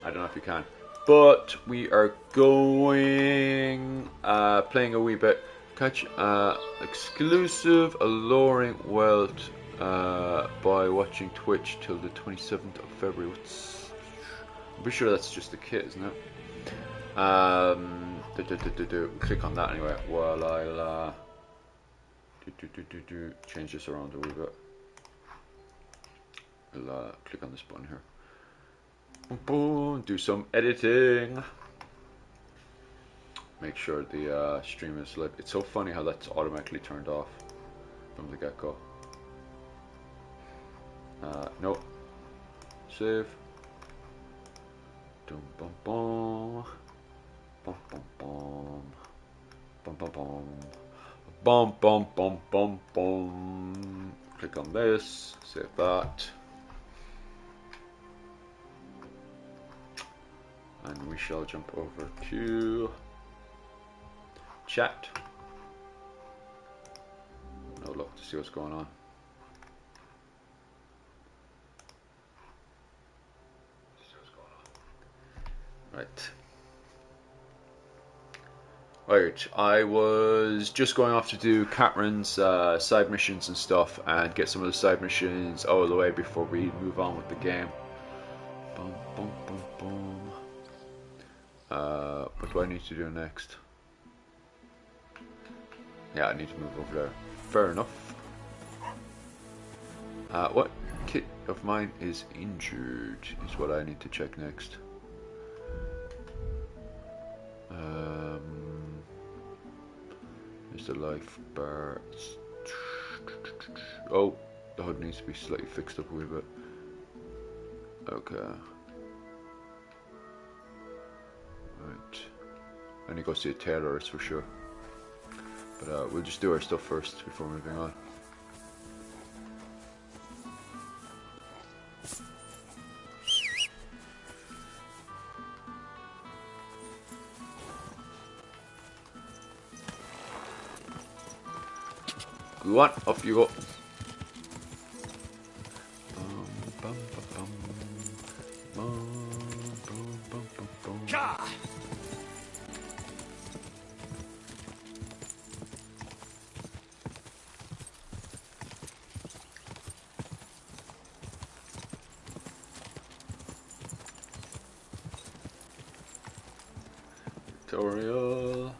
I don't know if you can. But we are going playing a wee bit. Catch exclusive alluring wealth by watching Twitch till the 27th of February. I'm pretty sure that's just the kit, isn't it? Click on that anyway while I'll change this around a wee bit. I'll click on this button here. Boom, boom, do some editing. Make sure the stream is live. It's so funny how that's automatically turned off from the get-go. Nope. Save. Boom, boom, boom. Boom, boom, boom. Boom, boom, boom. Boom, boom, boom, boom, boom. Click on this. Save that. And we shall jump over to chat. No look to see what's going on. Right. Right, I was just going off to do Katherine's side missions and stuff and get some of the side missions out of the way before we move on with the game. Boom, boom, boom, boom. What do I need to do next? Yeah, I need to move over there. Fair enough. What kit of mine is injured is what I need to check next. There's the life bar. Oh, the hood needs to be slightly fixed up a wee bit. Okay. Right. I need to go see a tailorist for sure. But we'll just do our stuff first before moving on. Go on, off you go. Tutorial.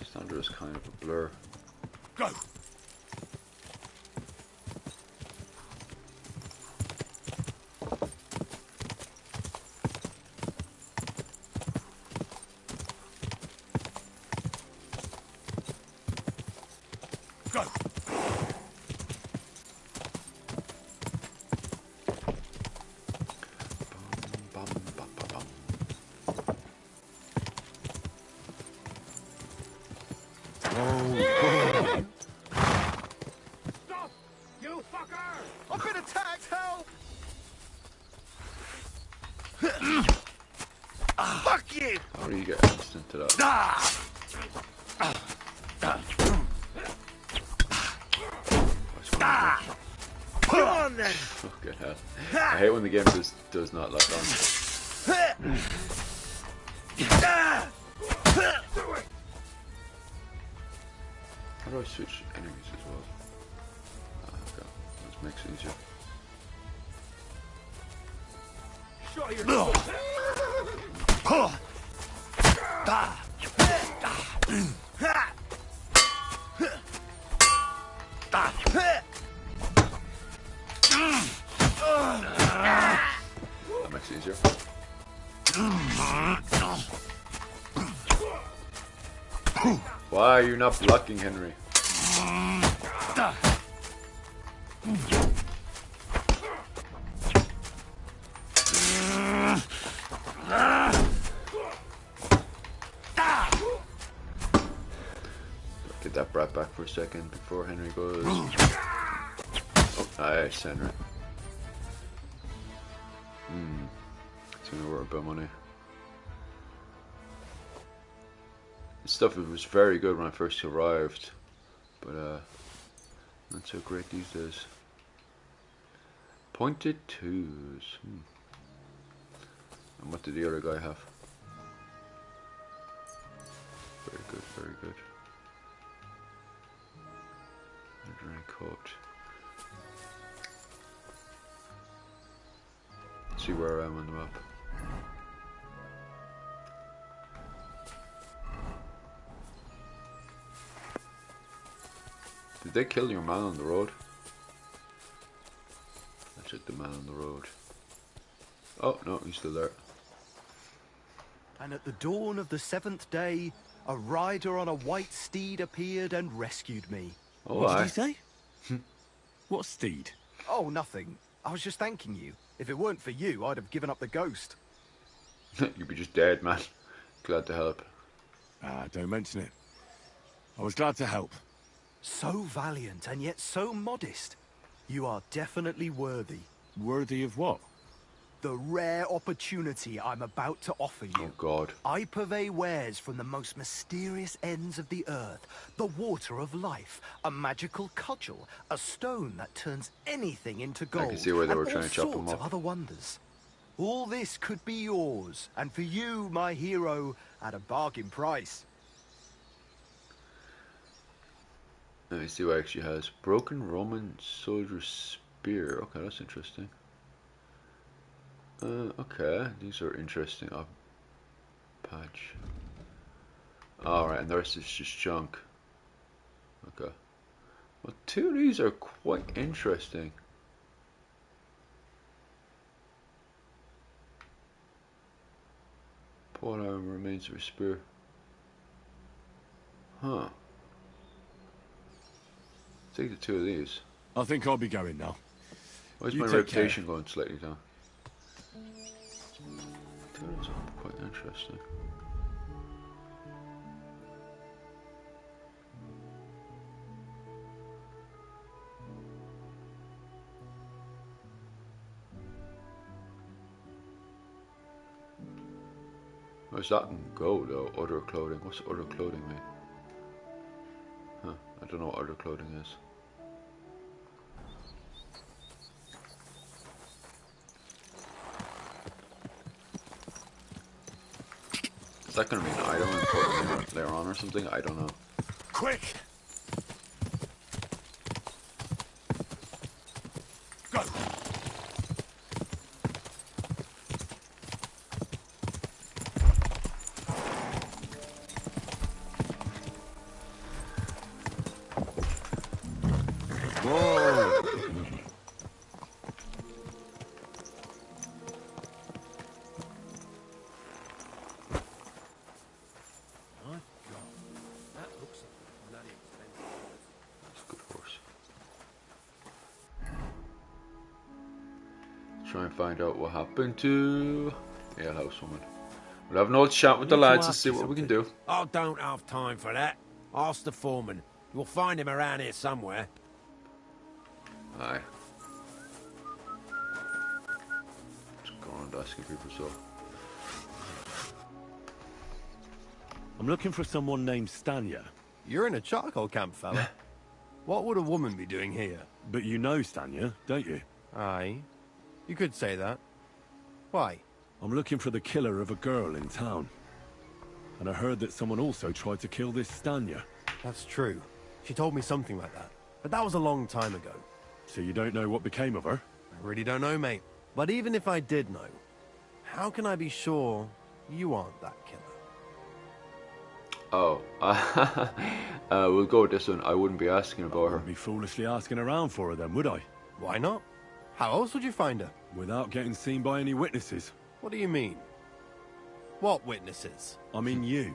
Standard is kind of a blur. Go. I hate when the game does not lock on. How do I switch enemies as well? Okay, this makes it easier. That makes it easier. Why are you not blocking, Henry? Get that brat back for a second before Henry goes. Oh, nice, Henry. It's gonna work about money. This stuff was very good when I first arrived, but not so great these days. Pointed twos. What did the other guy have? Very good, very good. Legendary coat. Let's see where I am on the map. Did they kill your man on the road? I checked the man on the road. Oh, no, he's still there. And at the dawn of the 7th day, a rider on a white steed appeared and rescued me. Oh, What did you say? What steed? Oh, nothing. I was just thanking you. If it weren't for you, I'd have given up the ghost. You'd be just dead, man. Glad to help. Ah, don't mention it. I was glad to help. So valiant and yet so modest. You are definitely worthy. Worthy of what? The rare opportunity I'm about to offer you. Oh, God. I purvey wares from the most mysterious ends of the earth. The water of life, a magical cudgel, a stone that turns anything into gold. I can see where they were and trying all to chop them sorts of up. other wonders. All this could be yours, and for you, my hero, at a bargain price. Let me see what it actually has. Broken Roman soldier spear. Okay, that's interesting. Okay, these are interesting. Patch. Alright, and the rest is just junk. Okay. Well, 2 of these are quite interesting. Pole arm remains of a spear. Huh. Take the 2 of these. I think I'll be going now. Why is You my take reputation going slightly down? 2 of those are quite interesting. Where's that can go though? Other clothing. What's other clothing mean? Huh. I don't know what other clothing is. Is that gonna be an item and put it later on or something? I don't know. Quick! Go! Whoa! That's a good horse. Try and find out what happened to Alehousewoman. We'll have an old chat with the Need to lads and ask see you what we can something. do. I don't have time for that. Ask the foreman. You'll find him around here somewhere. Aye. Just go around asking people so. I'm looking for someone named Stanya. You're in a charcoal camp, fella. What would a woman be doing here? But you know Stanya, don't you? Aye. You could say that. Why? I'm looking for the killer of a girl in town. And I heard that someone also tried to kill this Stanya. That's true. She told me something like that. But that was a long time ago. So you don't know what became of her? I really don't know, mate. But even if I did know, how can I be sure you aren't that killer? Oh, we'll go with this one. I wouldn't be asking about her. I'd be foolishly asking around for her then, would I? Why not? How else would you find her? Without getting seen by any witnesses. What do you mean? What witnesses? I mean you.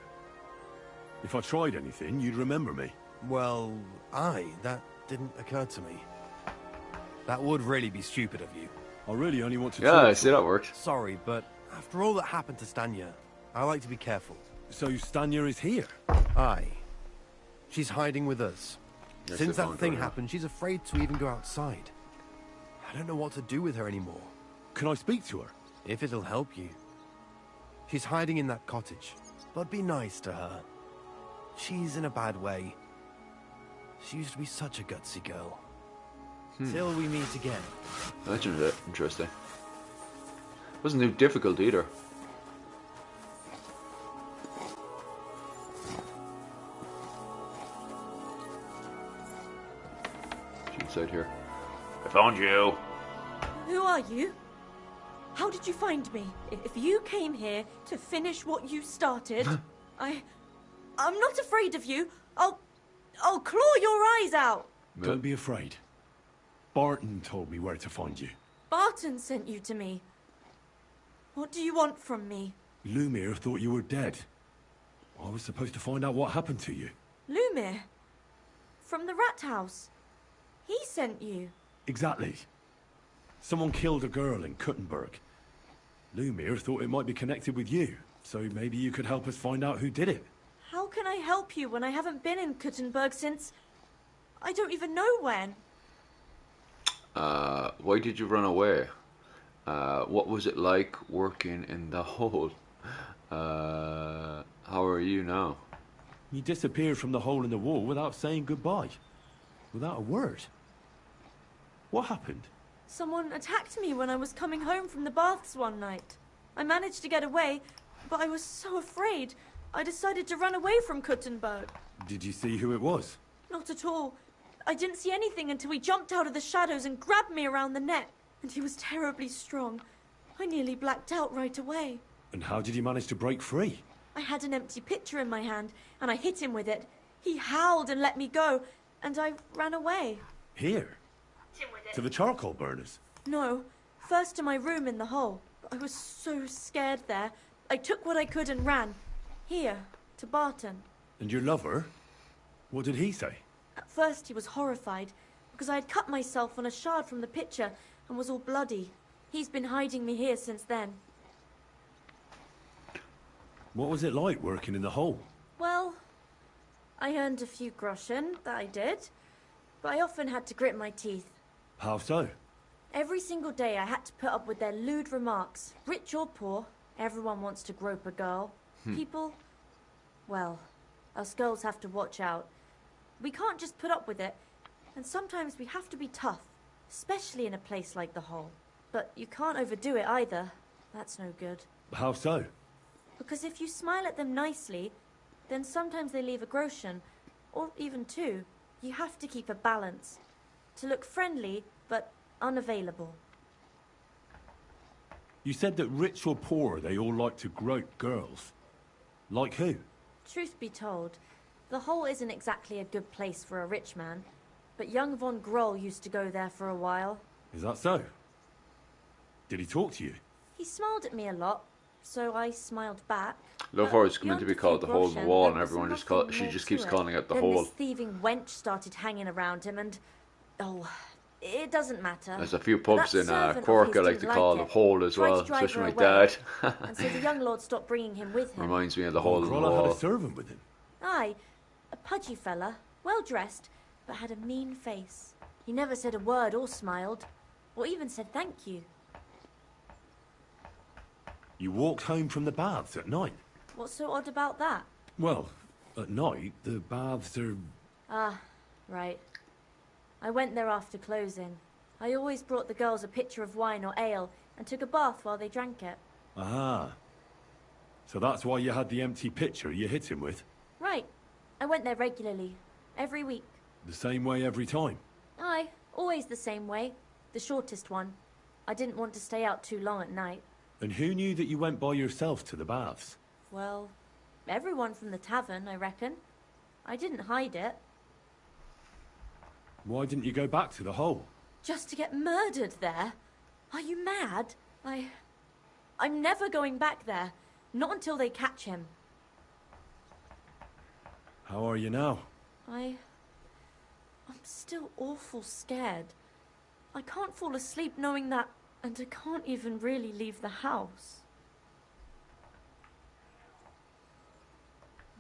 If I tried anything, you'd remember me. Well, that didn't occur to me. That would really be stupid of you. I really only want to Yeah, talk I to see that worked. Sorry, but after all that happened to Stanya, I like to be careful. So Stanya is here? Aye. She's hiding with us. Yes, Since I that found thing her, yeah. happened, she's afraid to even go outside. I don't know what to do with her anymore. Can I speak to her? If it'll help you. She's hiding in that cottage, but be nice to her. She's in a bad way. She used to be such a gutsy girl. Till we meet again. That's interesting. Wasn't too difficult either. inside here. I found you. Who are you? How did you find me? If you came here to finish what you started, I'm not afraid of you. I'll claw your eyes out. Don't be afraid. Barton told me where to find you. Barton sent you to me. What do you want from me? Lumir thought you were dead. I was supposed to find out what happened to you. Lumir? From the rat house? He sent you? Exactly. Someone killed a girl in Kuttenberg. Lumir thought it might be connected with you, so maybe you could help us find out who did it. How can I help you when I haven't been in Kuttenberg since... I don't even know when. Why did you run away? What was it like working in the hole? How are you now? You disappeared from the hole in the wall without saying goodbye. Without a word. What happened? Someone attacked me when I was coming home from the baths one night. I managed to get away, but I was so afraid. I decided to run away from Kuttenberg. Did you see who it was? Not at all. I didn't see anything until he jumped out of the shadows and grabbed me around the neck. And he was terribly strong. I nearly blacked out right away. And how did you manage to break free? I had an empty pitcher in my hand, and I hit him with it. He howled and let me go, and I ran away. Here? To the charcoal burners? No, first to my room in the hole. I was so scared there. I took what I could and ran. Here, to Barton. And your lover? What did he say? At first he was horrified, because I had cut myself on a shard from the pitcher and was all bloody. He's been hiding me here since then. What was it like working in the hole? Well, I earned a few groschen, that I did. But I often had to grit my teeth. How so? Every single day I had to put up with their lewd remarks. Rich or poor, everyone wants to grope a girl. People, well, us girls have to watch out. We can't just put up with it, and sometimes we have to be tough, especially in a place like the hole. But you can't overdo it either. That's no good. How so? Because if you smile at them nicely, then sometimes they leave a groschen, or even two. You have to keep a balance. To look friendly, but unavailable. You said that rich or poor, they all like to grope girls. Like who? Truth be told, the hole isn't exactly a good place for a rich man, but young von Groll used to go there for a while. Is that so? Did he talk to you? He smiled at me a lot, so I smiled back. Love how it's coming to be called the hole in the Groschen, wall, there and was everyone just nothing she more just to keeps it. calling it the Then hole. this thieving wench started hanging around him, and it doesn't matter. There's a few pubs That in servant of Cork his I like didn't to call like the it. hole as Tried to well, drive especially her my away, dad. and so the young lord stopped bringing him with him. Reminds me of the hole in the Grolla had wall. a servant with him. Aye, a pudgy fella, well dressed, but had a mean face. He never said a word or smiled, or even said thank you. You walked home from the baths at night? What's so odd about that? Well, at night, the baths are... Ah, right. I went there after closing. I always brought the girls a pitcher of wine or ale and took a bath while they drank it. Aha. So that's why you had the empty pitcher you hit him with? Right. I went there regularly, every week. The same way every time? Aye, always the same way. The shortest one. I didn't want to stay out too long at night. And who knew that you went by yourself to the baths? Well, everyone from the tavern, I reckon. I didn't hide it. Why didn't you go back to the hole? Just to get murdered there? Are you mad? I'm never going back there. Not until they catch him. How are you now? I'm still awful scared. I can't fall asleep knowing that, and I can't even really leave the house.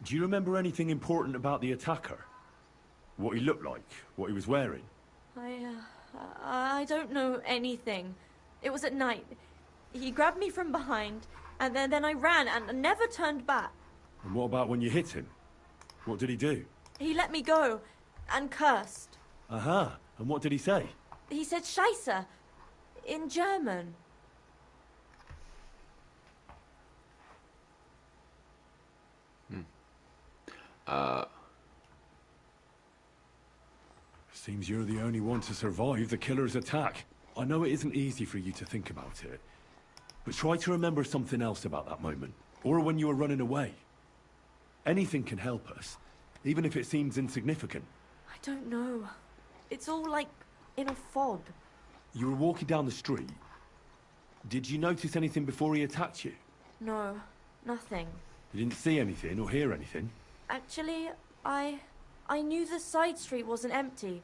Do you remember anything important about the attacker? What he looked like? What he was wearing? I don't know anything. It was at night. He grabbed me from behind, and then I ran and never turned back. And what about when you hit him? What did he do? He let me go, and cursed. Aha. And what did he say? He said Scheisse, in German. Seems you're the only one to survive the killer's attack. I know it isn't easy for you to think about it, but try to remember something else about that moment, or when you were running away. Anything can help us, even if it seems insignificant. I don't know. It's all like in a fog. You were walking down the street. Did you notice anything before he attacked you? No, nothing. You didn't see anything or hear anything? Actually, I knew the side street wasn't empty.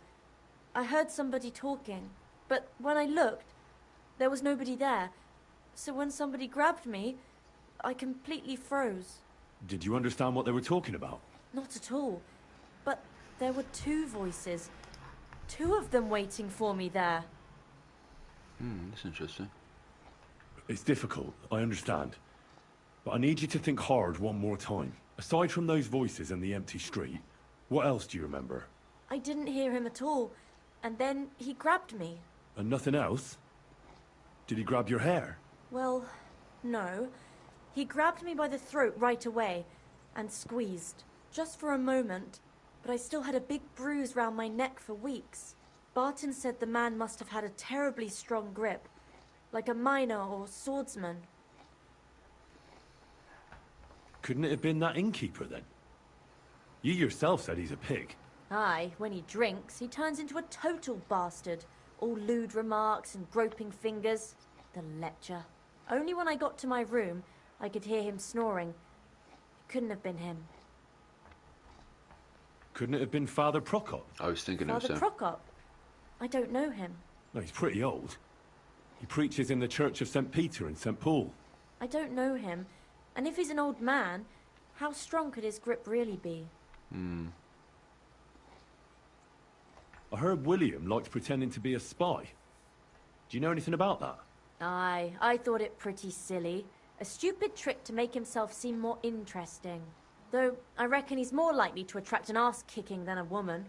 I heard somebody talking, but when I looked, there was nobody there. So when somebody grabbed me, I completely froze. Did you understand what they were talking about? Not at all. But there were two voices. Two of them waiting for me there. That's interesting. It's difficult, I understand. But I need you to think hard one more time. Aside from those voices and the empty street, what else do you remember? I didn't hear him at all. And then he grabbed me. And nothing else? Did he grab your hair? Well, no. He grabbed me by the throat right away and squeezed. Just for a moment. But I still had a big bruise round my neck for weeks. Barton said the man must have had a terribly strong grip. Like a miner or swordsman. Couldn't it have been that innkeeper then? You yourself said he's a pig. Aye, when he drinks, he turns into a total bastard. All lewd remarks and groping fingers. The lecher. Only when I got to my room, I could hear him snoring. It couldn't have been him. Couldn't it have been Father Prokop? I was thinking it was Father him. Prokop? I don't know him. No, he's pretty old. He preaches in the Church of St. Peter and St. Paul. I don't know him. And if he's an old man, how strong could his grip really be? I heard William liked pretending to be a spy. Do you know anything about that? Aye, I thought it pretty silly. A stupid trick to make himself seem more interesting. Though, I reckon he's more likely to attract an ass-kicking than a woman.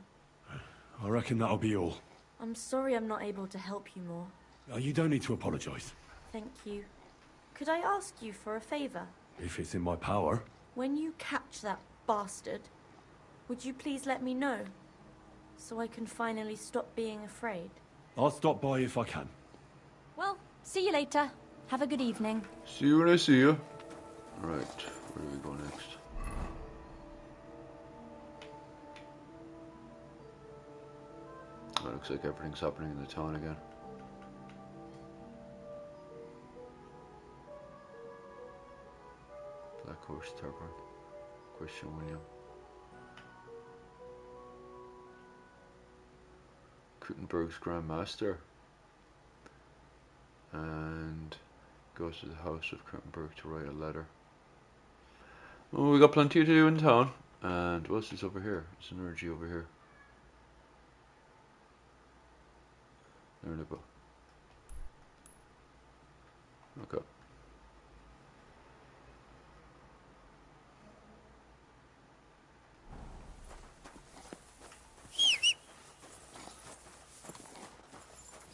I reckon that'll be all. I'm sorry I'm not able to help you more. You don't need to apologise. Thank you. Could I ask you for a favour? If it's in my power. When you catch that bastard, would you please let me know? So I can finally stop being afraid. I'll stop by if I can. Well, see you later. Have a good evening. See you when I see you. Right, where do we go next? Oh, looks like everything's happening in the town again. Black Horse Tavern. Question William. Kuttenberg's Grand Master. And goes to the house of Kuttenberg to write a letter. Well, we got plenty to do in town. And what's this over here? It's an energy over here. There we go. Okay.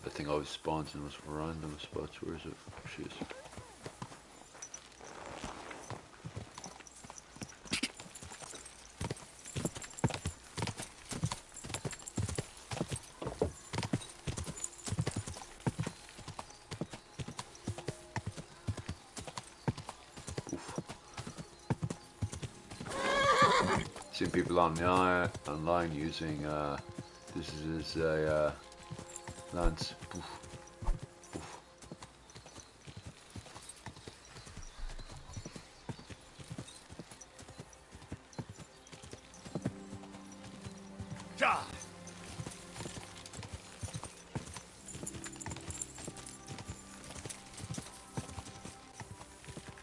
That thing always spawns in those random spots. Where is it? She is. Seen people online using this is a lance. Oof. Oof.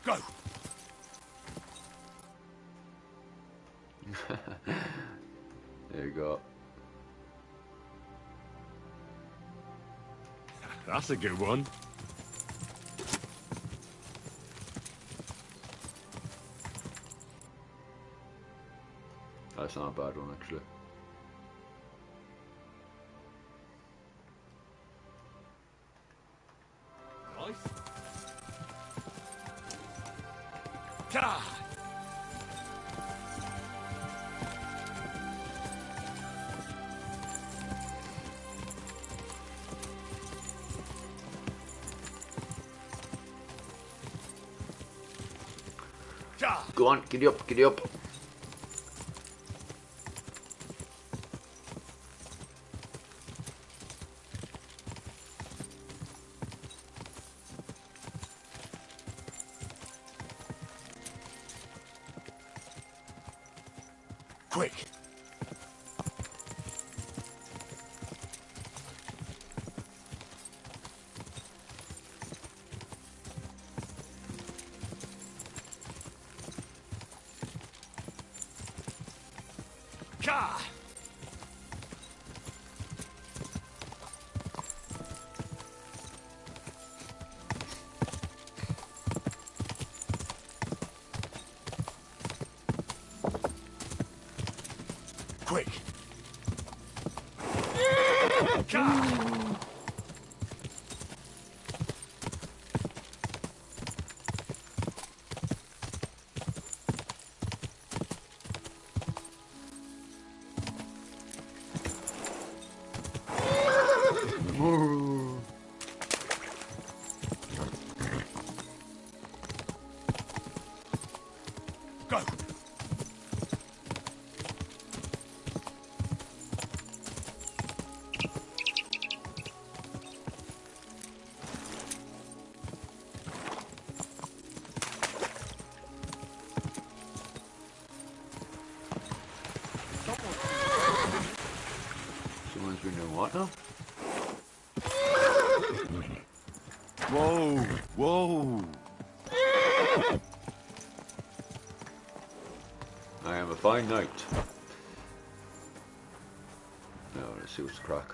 Go! There you go. That's a good one. That's not a bad one, actually. Nice. Ta-da! Go on, giddy up, giddy up. Quick! Ka! Quick! Ka! Go! Someone's been doing what now? Whoa! Whoa! I am a fine knight. Now let's see what's the crack.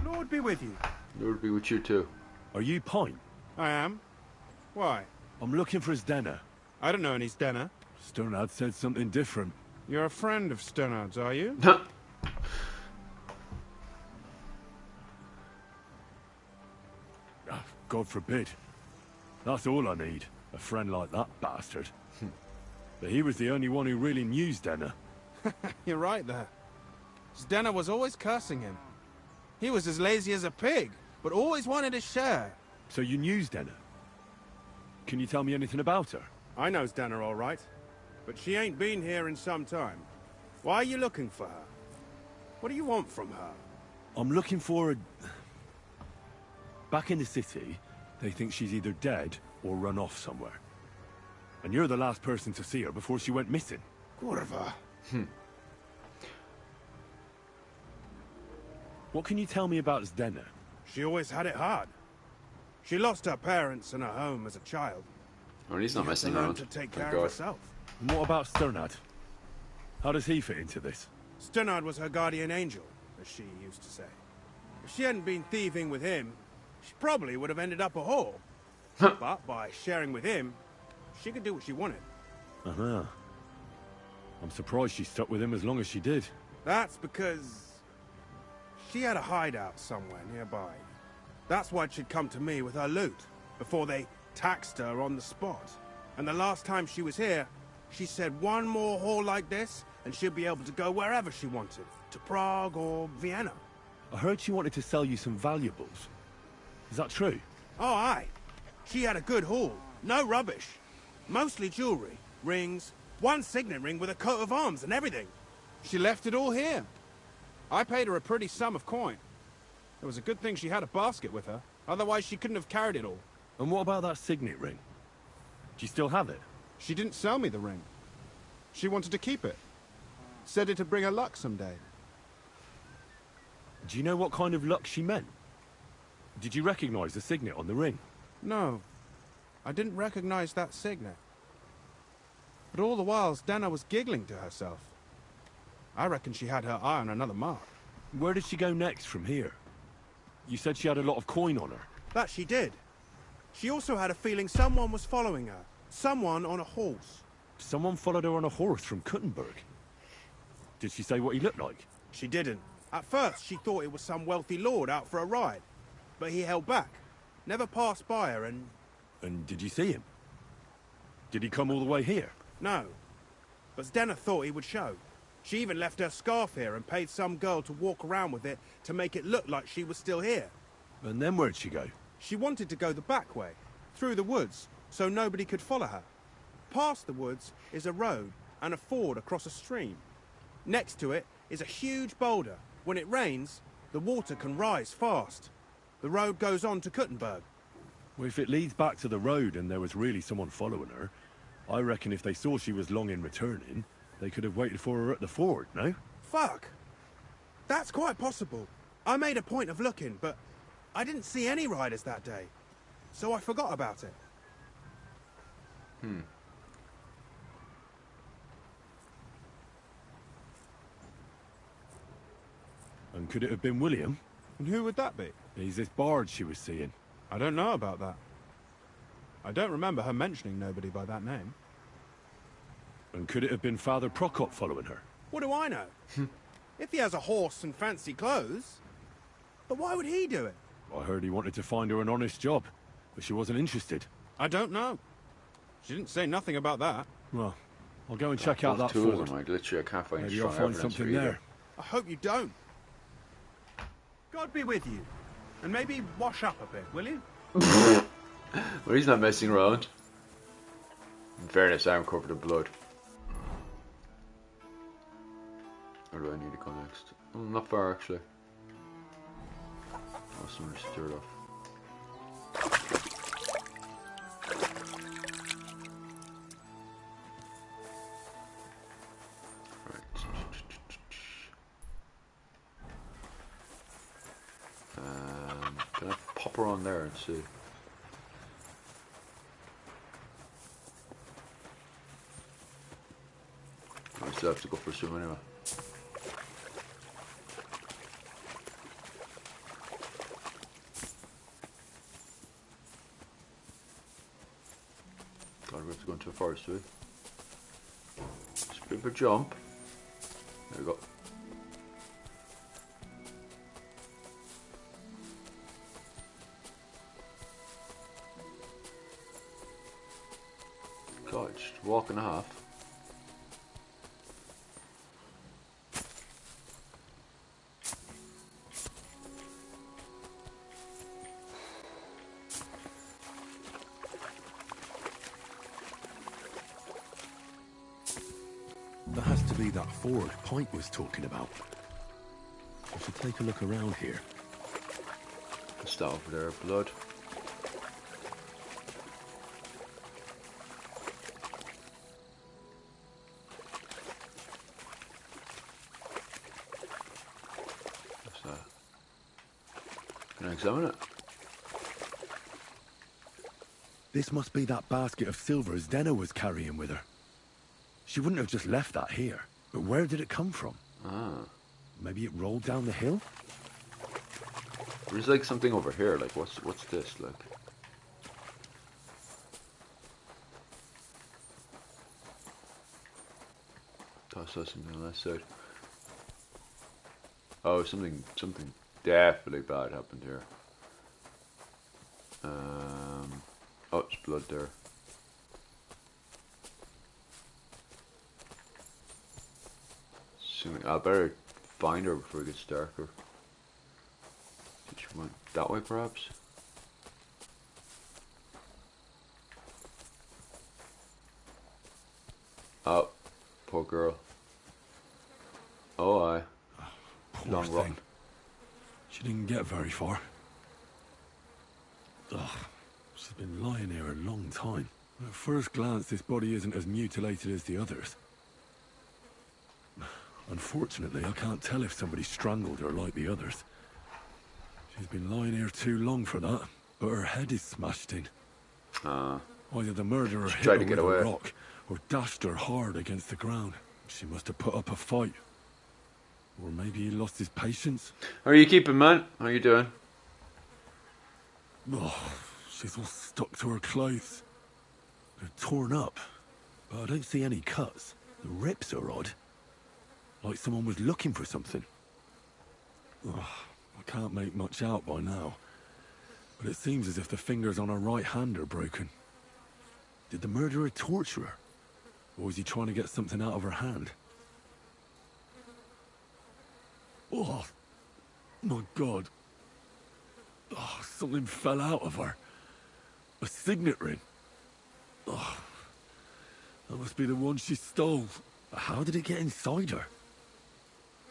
Lord be with you. Lord be with you too. Are you Pine? I am. Why? I'm looking for Zdena. I don't know any Stenner. Sternad said something different. You're a friend of Sternard's, are you? Ah, God forbid. That's all I need. A friend like that bastard. But he was the only one who really knew Zdena. You're right there. Stenner was always cursing him. He was as lazy as a pig, but always wanted his share. So you knew Zdena? Can you tell me anything about her? I know Stenner all right, but she ain't been here in some time. Why are you looking for her? What do you want from her? I'm looking for a... Back in the city, they think she's either dead or run off somewhere. And you're the last person to see her before she went missing. Kurva. What can you tell me about Zdena? She always had it hard. She lost her parents and her home as a child. Well, he's not She had to messing learn around. to take Thank care God. of herself. And what about Sternad? How does he fit into this? Sternard was her guardian angel, as she used to say. If she hadn't been thieving with him, she probably would have ended up a whore. But by sharing with him, she could do what she wanted. Uh-huh. I'm surprised she stuck with him as long as she did. That's because she had a hideout somewhere nearby. That's why she'd come to me with her loot, before they taxed her on the spot. And the last time she was here, she said one more haul like this, and she'd be able to go wherever she wanted. To Prague or Vienna. I heard she wanted to sell you some valuables. Is that true? Oh, aye. She had a good haul. No rubbish. Mostly jewelry, rings, one signet ring with a coat of arms and everything. She left it all here. I paid her a pretty sum of coin. It was a good thing she had a basket with her. Otherwise, she couldn't have carried it all. And what about that signet ring? Do you still have it? She didn't sell me the ring. She wanted to keep it. Said it'd bring her luck someday. Do you know what kind of luck she meant? Did you recognize the signet on the ring? No, I didn't recognize that signet. But all the while, Stena was giggling to herself. I reckon she had her eye on another mark. Where did she go next from here? You said she had a lot of coin on her. That she did. She also had a feeling someone was following her. Someone on a horse. Someone followed her on a horse from Kuttenberg. Did she say what he looked like? She didn't. At first, she thought it was some wealthy lord out for a ride. But he held back. Never passed by her and... And did you see him? Did he come all the way here? No. But Stena thought he would show. She even left her scarf here and paid some girl to walk around with it to make it look like she was still here. And then where'd she go? She wanted to go the back way, through the woods, so nobody could follow her. Past the woods is a road and a ford across a stream. Next to it is a huge boulder. When it rains, the water can rise fast. The road goes on to Kuttenberg. Well, if it leads back to the road and there was really someone following her, I reckon if they saw she was long in returning, they could have waited for her at the ford, no? Fuck! That's quite possible. I made a point of looking, but I didn't see any riders that day. So I forgot about it. And could it have been William? And who would that be? He's this bard she was seeing. I don't know about that. I don't remember her mentioning nobody by that name. And could it have been Father Prokop following her? What do I know? If he has a horse and fancy clothes. But why would he do it? I heard he wanted to find her an honest job, but she wasn't interested. I don't know. She didn't say nothing about that. Well, I'll go and check out that two of ford. them, like, literally, I can't find Maybe strong I'll find evidence for something either. there. I hope you don't. God be with you. And maybe wash up a bit, will you? Well, he's not messing around. In fairness, I'm covered in blood. Where do I need to go next? Oh, not far, actually. Oh, someone stirred off. Right. Can I pop her on there and see? I still have to go for a swim anyway. God, we have to go into a forest, do we? Just a bit of a jump. There we go. God, just walk and a half. That has to be that ford Pint was talking about. I should take a look around here. What's that over there? Blood. What's that? Can I examine it? This must be that basket of silver Zdena was carrying with her. She wouldn't have just left that here. But where did it come from? Ah. Maybe it rolled down the hill? There's like something over here, like what's this, like? Thought I saw something on that side. Oh, something definitely bad happened here. Oh, it's blood there. Something, I better find her before it gets darker. Did she went that way, perhaps? Oh, poor girl. Oh, aye. Poor Long thing. run. She didn't get very far. Ugh, she's been lying here a long time. At first glance, this body isn't as mutilated as the others. Unfortunately, I can't tell if somebody strangled her like the others. She's been lying here too long for that, but her head is smashed in. Either the murderer hit tried her to get with away. a rock, or dashed her hard against the ground. She must have put up a fight. Or maybe he lost his patience. How are you keeping, man? How you doing? Oh, she's all stuck to her clothes. They're torn up, but I don't see any cuts. The rips are odd. Like someone was looking for something. Oh, I can't make much out by now. But it seems as if the fingers on her right hand are broken. Did the murderer torture her? Or was he trying to get something out of her hand? Oh, my God. Oh, something fell out of her. A signet ring. Oh, That must be the one she stole. How did it get inside her?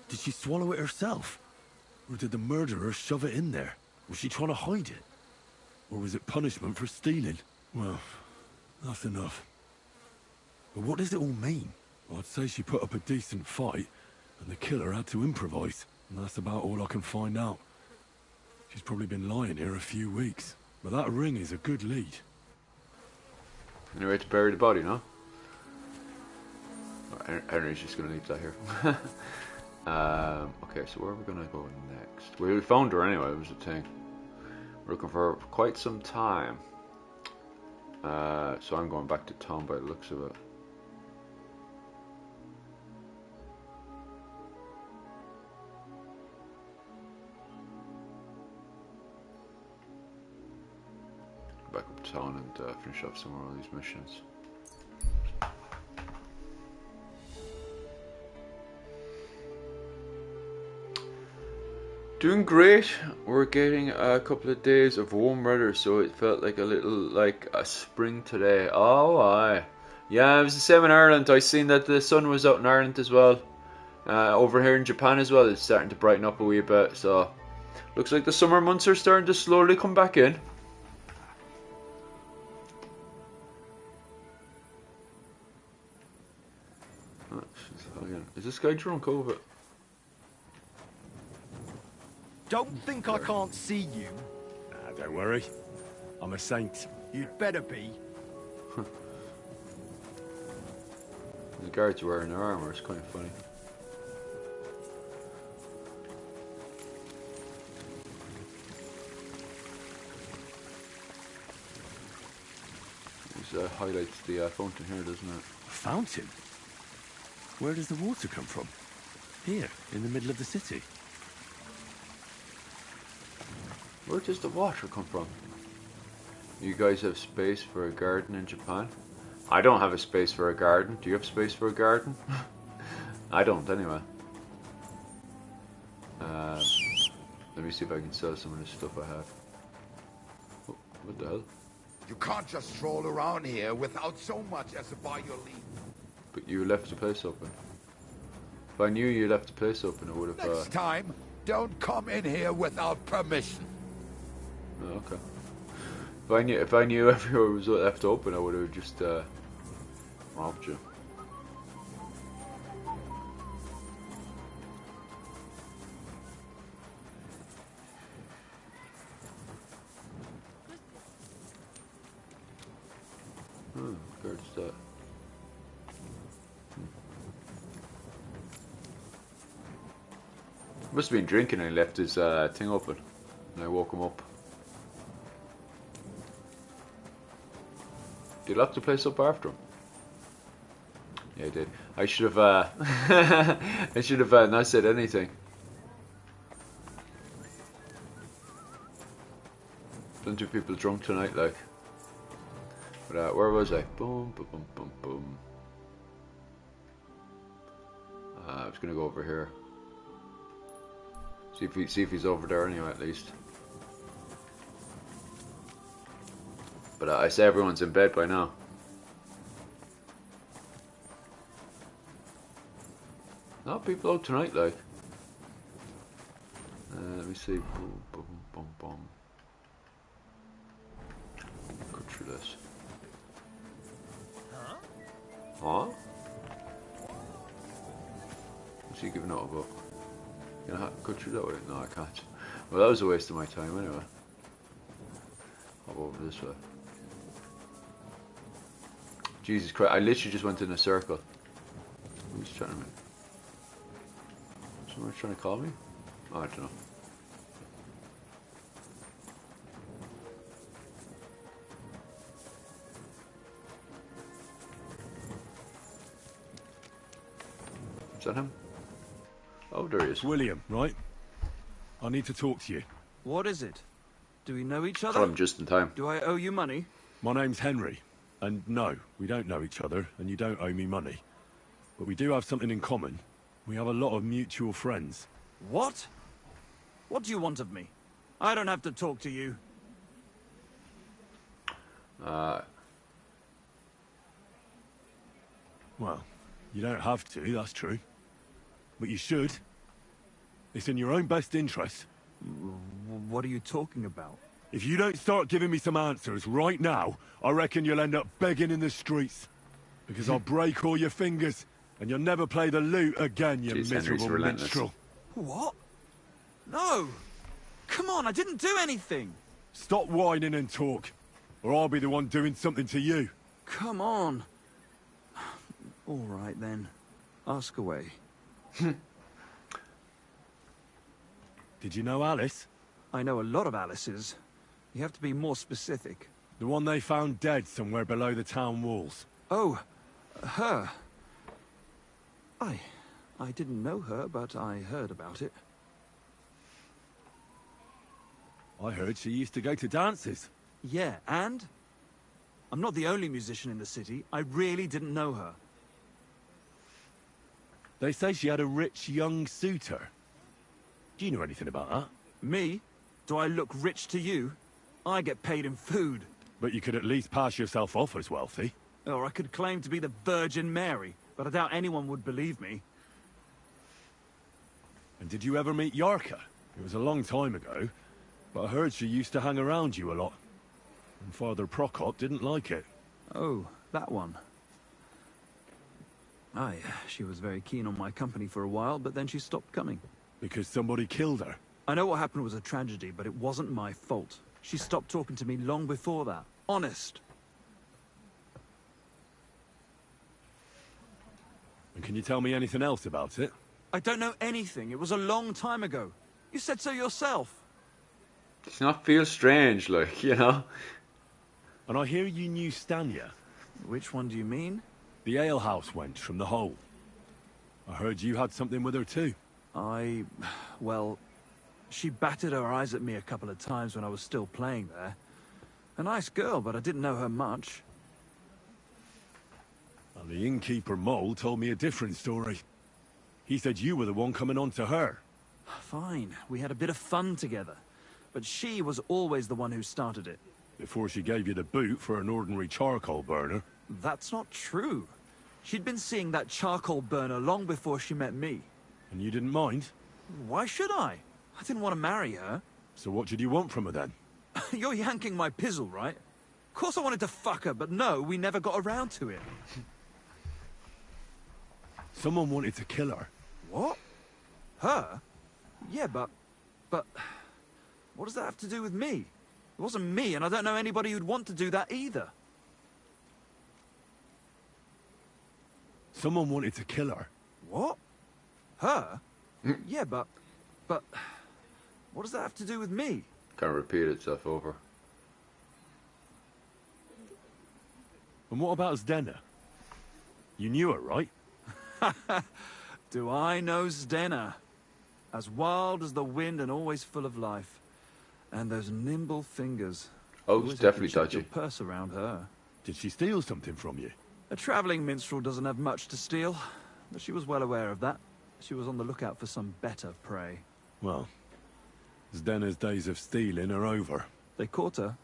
Did she swallow it herself? Or did the murderer shove it in there? Was she trying to hide it? Or was it punishment for stealing? Well, that's enough. But what does it all mean? I'd say she put up a decent fight, and the killer had to improvise. And that's about all I can find out. She's probably been lying here a few weeks. But that ring is a good lead. Anyway, to bury the body, no? Henry's just gonna leave that here. Okay, so where are we gonna go next? We found her anyway, it was the thing. We're looking for her for quite some time. So I'm going back to town by the looks of it. Back up to town and finish off some more of these missions. Doing great. We're getting a couple of days of warm weather, so it felt like a little like a spring today. Oh, aye. Yeah, it was the same in Ireland. I seen that the sun was out in Ireland as well. Over here in Japan as well, it's starting to brighten up a wee bit. So, looks like the summer months are starting to slowly come back in. Is this guy drunk over it? Don't think I can't see you. Nah, don't worry. I'm a saint. You'd better be. The guards wearing their armor, it's kind of funny. This highlights the fountain here, doesn't it? A fountain? Where does the water come from? Here, in the middle of the city. Where does the water come from? You guys have space for a garden in Japan? I don't have a space for a garden. Do you have space for a garden? I don't, anyway. Let me see if I can sell some of the stuff I have. Oh, what the hell? You can't just stroll around here without so much as a by your leave. But you left the place open. If I knew you left the place open, I would have... Next time, don't come in here without permission. Oh, okay. If I knew everywhere was left open, I would have just robbed you. Guard's that. Must have been drinking and he left his thing open. And I woke him up. Did you lock the place up after him? Yeah, I did. I should have I should have not said anything. Plenty of people drunk tonight, like. But where was I? Boom, boom, boom, boom, boom. I was gonna go over here. See if he's over there anyway, at least. But I say everyone's in bed by now. Not people out tonight, like. Let me see. Boom, boom, boom, boom. Cut through this. Huh? What's he giving out about? Can I cut through that way? No, I can't. Well, that was a waste of my time anyway. Hop over this way. Jesus Christ, I literally just went in a circle. Who's trying to me? Someone trying to call me? Oh, I don't know. Is that him? Oh, there he is. William, right? I need to talk to you. What is it? Do we know each other? Call him just in time. Do I owe you money? My name's Henry. And no, we don't know each other, and you don't owe me money. But we do have something in common. We have a lot of mutual friends. What? What do you want of me? I don't have to talk to you. Well, you don't have to, that's true. But you should. It's in your own best interest. What are you talking about? If you don't start giving me some answers right now, I reckon you'll end up begging in the streets. Because I'll break all your fingers, and you'll never play the lute again, you Jeez, Henry's miserable relentless. minstrel. What? No! Come on, I didn't do anything! Stop whining and talk, or I'll be the one doing something to you. Come on. All right, then. Ask away. Did you know Alice? I know a lot of Alice's. You have to be more specific. The one they found dead somewhere below the town walls. Oh, her. I didn't know her, but I heard about it. I heard she used to go to dances. Yeah, and? I'm not the only musician in the city. I really didn't know her. They say she had a rich young suitor. Do you know anything about that? Me? Do I look rich to you? I get paid in food. But you could at least pass yourself off as wealthy. Or I could claim to be the Virgin Mary, but I doubt anyone would believe me. And did you ever meet Yarka? It was a long time ago, but I heard she used to hang around you a lot. And Father Prokop didn't like it. Oh, that one. Aye, she was very keen on my company for a while, but then she stopped coming. Because somebody killed her? I know what happened was a tragedy, but it wasn't my fault. She stopped talking to me long before that. Honest. And can you tell me anything else about it? I don't know anything. It was a long time ago. You said so yourself. Does not feel strange, like, you know? And I hear you knew Stanya. Which one do you mean? The alehouse wench from the hole. I heard you had something with her too. Well, she batted her eyes at me a couple of times when I was still playing there. A nice girl, but I didn't know her much. And the innkeeper Mole told me a different story. He said you were the one coming on to her. Fine, we had a bit of fun together. But she was always the one who started it. Before she gave you the boot for an ordinary charcoal burner. That's not true. She'd been seeing that charcoal burner long before she met me. And you didn't mind? Why should I? I didn't want to marry her. So what did you want from her then? You're yanking my pizzle, right? Of course I wanted to fuck her, but no, we never got around to it. Someone wanted to kill her. What? Her? Yeah, but... What does that have to do with me? It wasn't me, and I don't know anybody who'd want to do that either. Someone wanted to kill her. What? Her? Yeah, but... What does that have to do with me? Can't repeat itself over. And what about Zdena? You knew her, right? Do I know Zdena? As wild as the wind and always full of life. And those nimble fingers. Oh, it's definitely touch dodgy. your purse around her. Did she steal something from you? A travelling minstrel doesn't have much to steal, but she was well aware of that. She was on the lookout for some better prey. Well, Zdena's days of stealing are over. They caught her.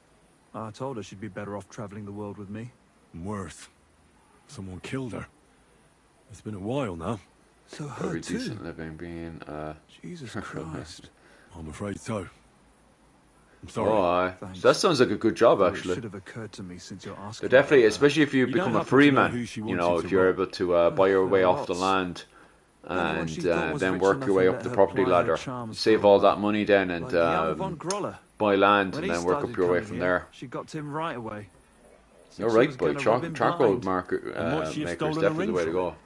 I told her she'd be better off travelling the world with me. And worse, someone killed her. It's been a while now. So her Very too? decent living being, Jesus Christ. I'm afraid so. I'm sorry. Oh, aye. Thanks. That sounds like a good job, It actually. should have occurred to me since you're asking. So definitely, about her. especially if you You become don't a have to free know man, who she you know, wanted if to you're rob. able to buy your way there are off the lots. land Anyone and she thought was then rich work enough your way to up let the her property ply her ladder, charms save for a all that while. money then and Like Jarl von Groller. buy land When and he then work started up your way coming from here, there. She got to him right away. You're Said she right, was boy. gonna rob him Charcoal blind. market And what, she maker have is stolen a definitely the ring way to from go.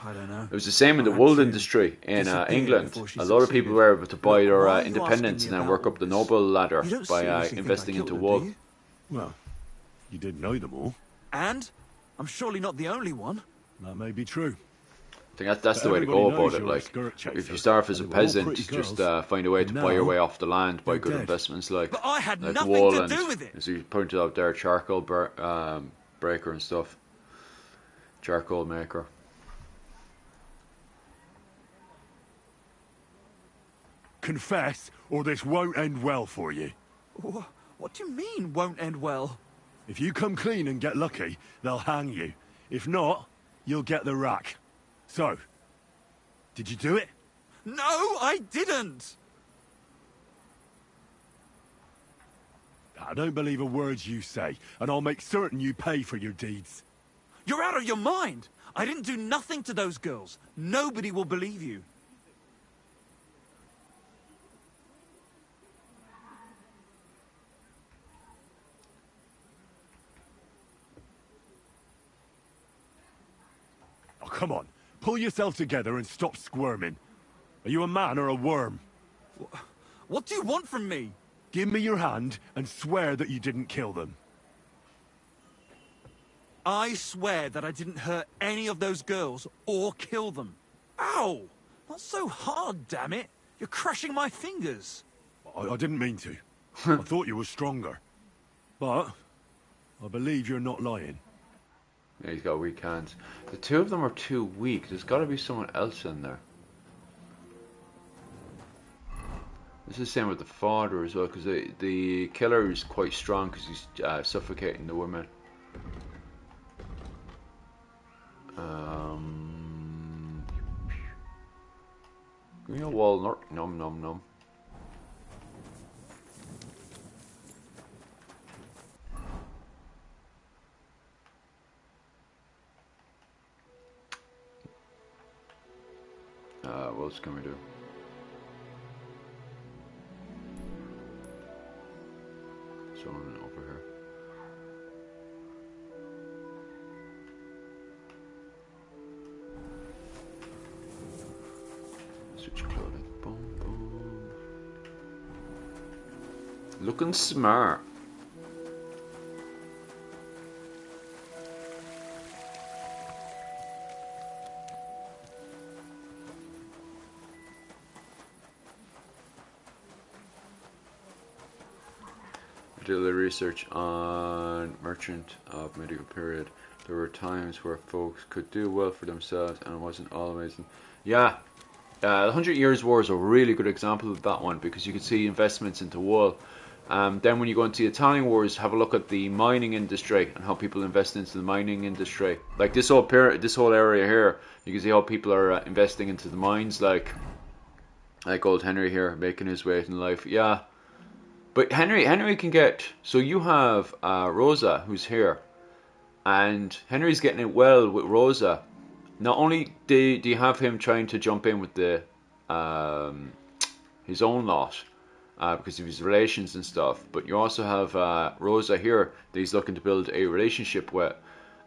I don't know. It was the same in the I had wool to industry in disappear England. before she A lot of people succeeded. were able to buy Look, their why are you independence asking and me then work about up the this? noble ladder You don't by seriously think I investing killed into her, wool. do you? Well, you did know them all. And? I'm surely not the only one. That may be true. I think that's But the way to everybody go knows about it. you're a Like, skirt chaser, if you start off as a and they were all peasant, pretty just girls. find a way to And buy your now, way off the land, buy they're good dead. investments like But I had like nothing wool to and, do with it. as you pointed out there, charcoal breaker and stuff, charcoal maker. Confess, or this won't end well for you. What do you mean, won't end well? If you come clean and get lucky, they'll hang you. If not, you'll get the rack. So, did you do it? No, I didn't! I don't believe a word you say, and I'll make certain you pay for your deeds. You're out of your mind! I didn't do nothing to those girls. Nobody will believe you. Oh, come on. Pull yourself together and stop squirming. Are you a man or a worm? What do you want from me? Give me your hand and swear that you didn't kill them. I swear that I didn't hurt any of those girls or kill them. Ow! Not so hard, damn it! You're crushing my fingers. I didn't mean to. I thought you were stronger. But I believe you're not lying. Yeah, he's got weak hands. The two of them are too weak. There's got to be someone else in there. This is the same with the father as well, because the killer is quite strong because he's suffocating the women. Give me a walnut. Nom nom nom. What else can we do? Someone over here. Switch clothing. Boom, boom. Looking smart. Do the research on merchant of medieval period. There were times where folks could do well for themselves, and it wasn't always. Yeah, the 100 Years' War is a really good example of that one, because you could see investments into wool. Then when you go into the Italian Wars, have a look at the mining industry and how people invest into the mining industry. Like this whole area here, you can see how people are investing into the mines, like old Henry here, making his way in life. Yeah. But Henry can get, so you have Rosa who's here, and Henry's getting it well with Rosa. Not only do you have him trying to jump in with the his own lot because of his relations and stuff, but you also have Rosa here that he's looking to build a relationship with.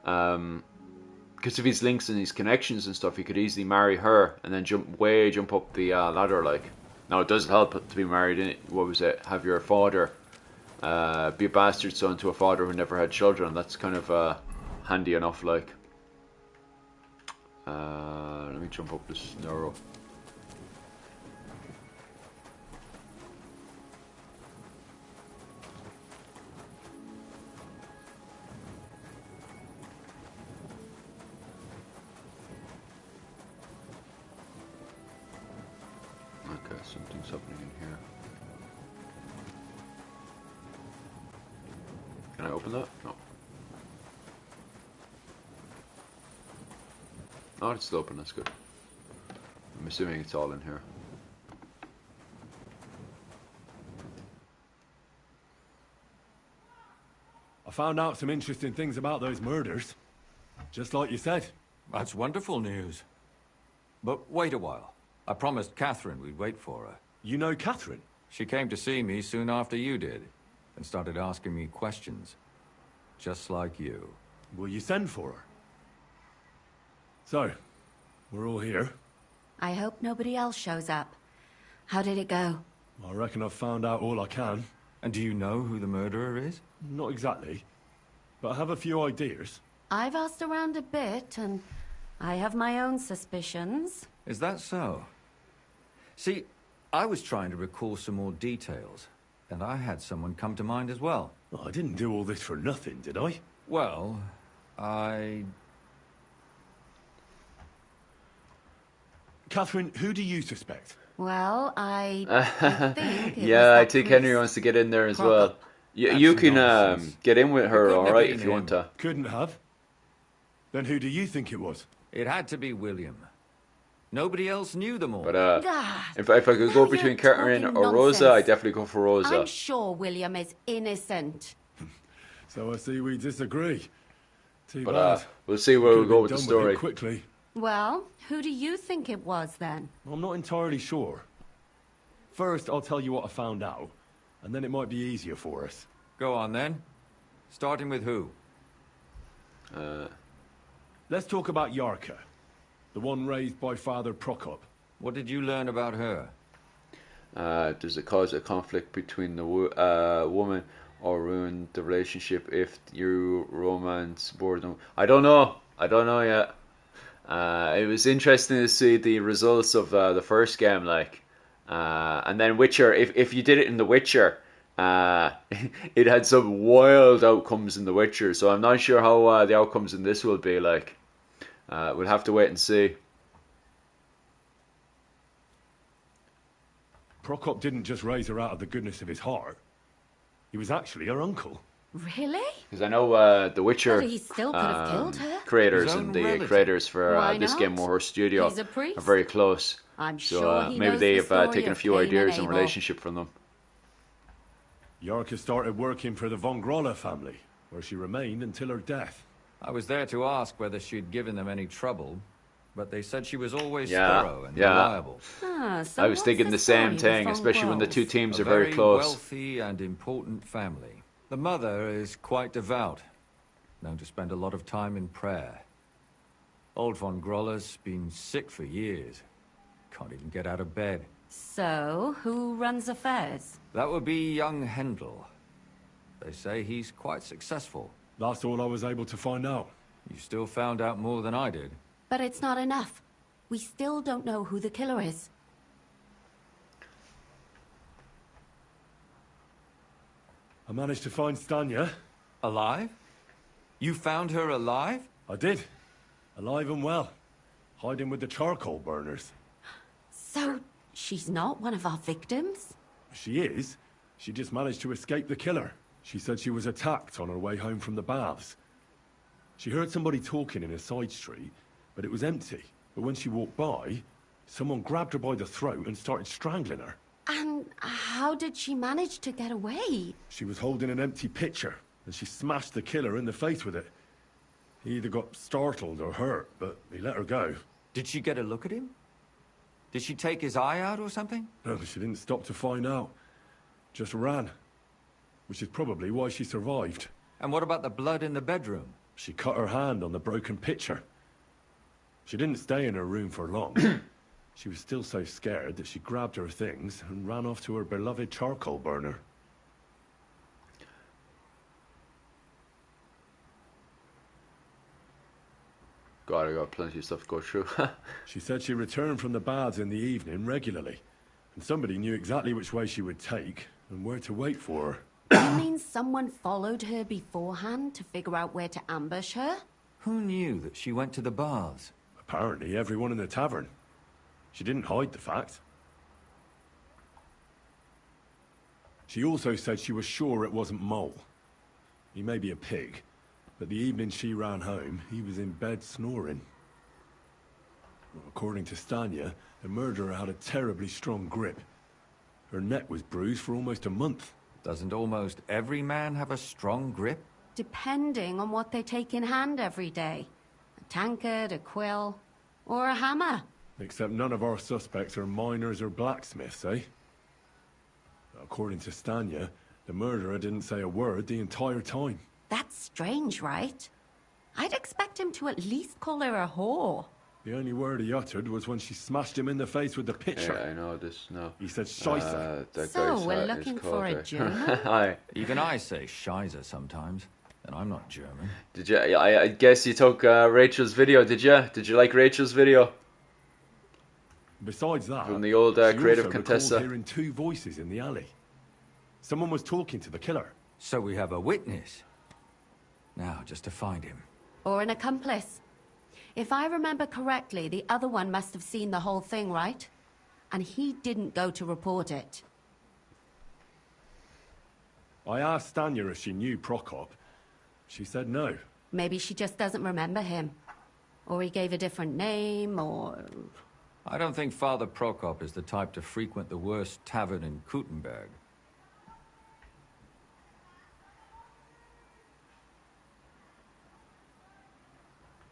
Because of his links and his connections and stuff, he could easily marry her and then jump up the ladder, like. Now, it does help to be married, in what was it? Have your father be a bastard son to a father who never had children. That's kind of handy enough, like. Let me jump up this narrow. Okay, something's happening in here. Can I open that? No. Oh, it's still open, that's good. I'm assuming it's all in here. I found out some interesting things about those murders. Just like you said. That's wonderful news. But wait a while. I promised Katherine we'd wait for her. You know Katherine? She came to see me soon after you did, and started asking me questions. Just like you. Will you send for her? So, we're all here. I hope nobody else shows up. How did it go? I reckon I've found out all I can. And do you know who the murderer is? Not exactly, but I have a few ideas. I've asked around a bit, and I have my own suspicions. Is that so? See, I was trying to recall some more details, and I had someone come to mind as well. I didn't do all this for nothing, did I? Well, I... Katherine, who do you suspect? Well, I think it yeah, was I think Henry wants to get in there as well. You can get in with her, alright, if you want to. Couldn't have. Then who do you think it was? It had to be William. Nobody else knew them all. But God, if I could go now between you're Katherine talking or Rosa, nonsense. I definitely go for Rosa. I'm sure William is innocent. So I see we disagree. Too But bad. we'll see where we Could've go been with the done story. it quickly. Well, who do you think it was then? I'm not entirely sure. First, I'll tell you what I found out, and then it might be easier for us. Go on then. Starting with who? Let's talk about Yarka, the one raised by Father Prokop. What did you learn about her? Does it cause a conflict between the woman or ruin the relationship if you romance boredom? I don't know yet. It was interesting to see the results of the first game, and then Witcher. If you did it in The Witcher, it had some wild outcomes in The Witcher. So I'm not sure how the outcomes in this will be like. We'll have to wait and see. Prokop didn't just raise her out of the goodness of his heart. He was actually her uncle. Really? Because I know The Witcher But he still could have killed her. creators His and own the relative. creators for Why this not? game, Warhorse Studio, He's a priest. are very close. I'm So sure he maybe knows the they've story taken a of few Cain and ideas in Abel. relationship from them. Yarka started working for the von Grolla family, where she remained until her death. I was there to ask whether she'd given them any trouble, but they said she was always Yeah, thorough and yeah. reliable. So I was what's thinking the same story thing, with especially when the two Grolls? teams A are very close. wealthy and important family. The mother is quite devout, known to spend a lot of time in prayer. Old von Grolla's been sick for years. Can't even get out of bed. So, who runs affairs? That would be young Hendel. They say he's quite successful. That's all I was able to find out. You still found out more than I did. But it's not enough. We still don't know who the killer is. I managed to find Stanya. Alive? You found her alive? I did. Alive and well. Hiding with the charcoal burners. So, she's not one of our victims? She is. She just managed to escape the killer. She said she was attacked on her way home from the baths. She heard somebody talking in a side street, but it was empty. But when she walked by, someone grabbed her by the throat and started strangling her. And how did she manage to get away? She was holding an empty pitcher, and she smashed the killer in the face with it. He either got startled or hurt, but he let her go. Did she get a look at him? Did she take his eye out or something? No, she didn't stop to find out. Just ran. Which is probably why she survived. And what about the blood in the bedroom? She cut her hand on the broken pitcher. She didn't stay in her room for long. She was still so scared that she grabbed her things and ran off to her beloved charcoal burner. God, I got plenty of stuff to go through. She said she returned from the baths in the evening regularly, and somebody knew exactly which way she would take and where to wait for her. You mean someone followed her beforehand to figure out where to ambush her? Who knew that she went to the baths? Apparently everyone in the tavern. She didn't hide the fact. She also said she was sure it wasn't Mole. He may be a pig, but the evening she ran home, he was in bed snoring. According to Stanya, the murderer had a terribly strong grip. Her neck was bruised for almost a month. Doesn't almost every man have a strong grip? Depending on what they take in hand every day. A tankard, a quill, or a hammer. Except none of our suspects are miners or blacksmiths, eh? According to Stanya, the murderer didn't say a word the entire time. That's strange, right? I'd expect him to at least call her a whore. The only word he uttered was when she smashed him in the face with the pitcher. Yeah, I know this now. He said Scheisse. So, we're looking for a German? Hi. Even I say Scheisse sometimes, and I'm not German. Did you? I guess you took Rachel's video, did you? Did you like Rachel's video? Besides that, From the old she creative also recalled Contessa. hearing two voices in the alley. Someone was talking to the killer. So we have a witness. Now, just to find him. Or an accomplice. If I remember correctly, the other one must have seen the whole thing, right? And he didn't go to report it. I asked Stanya if she knew Prokop. She said no. Maybe she just doesn't remember him. Or he gave a different name, or... I don't think Father Prokop is the type to frequent the worst tavern in Kuttenberg.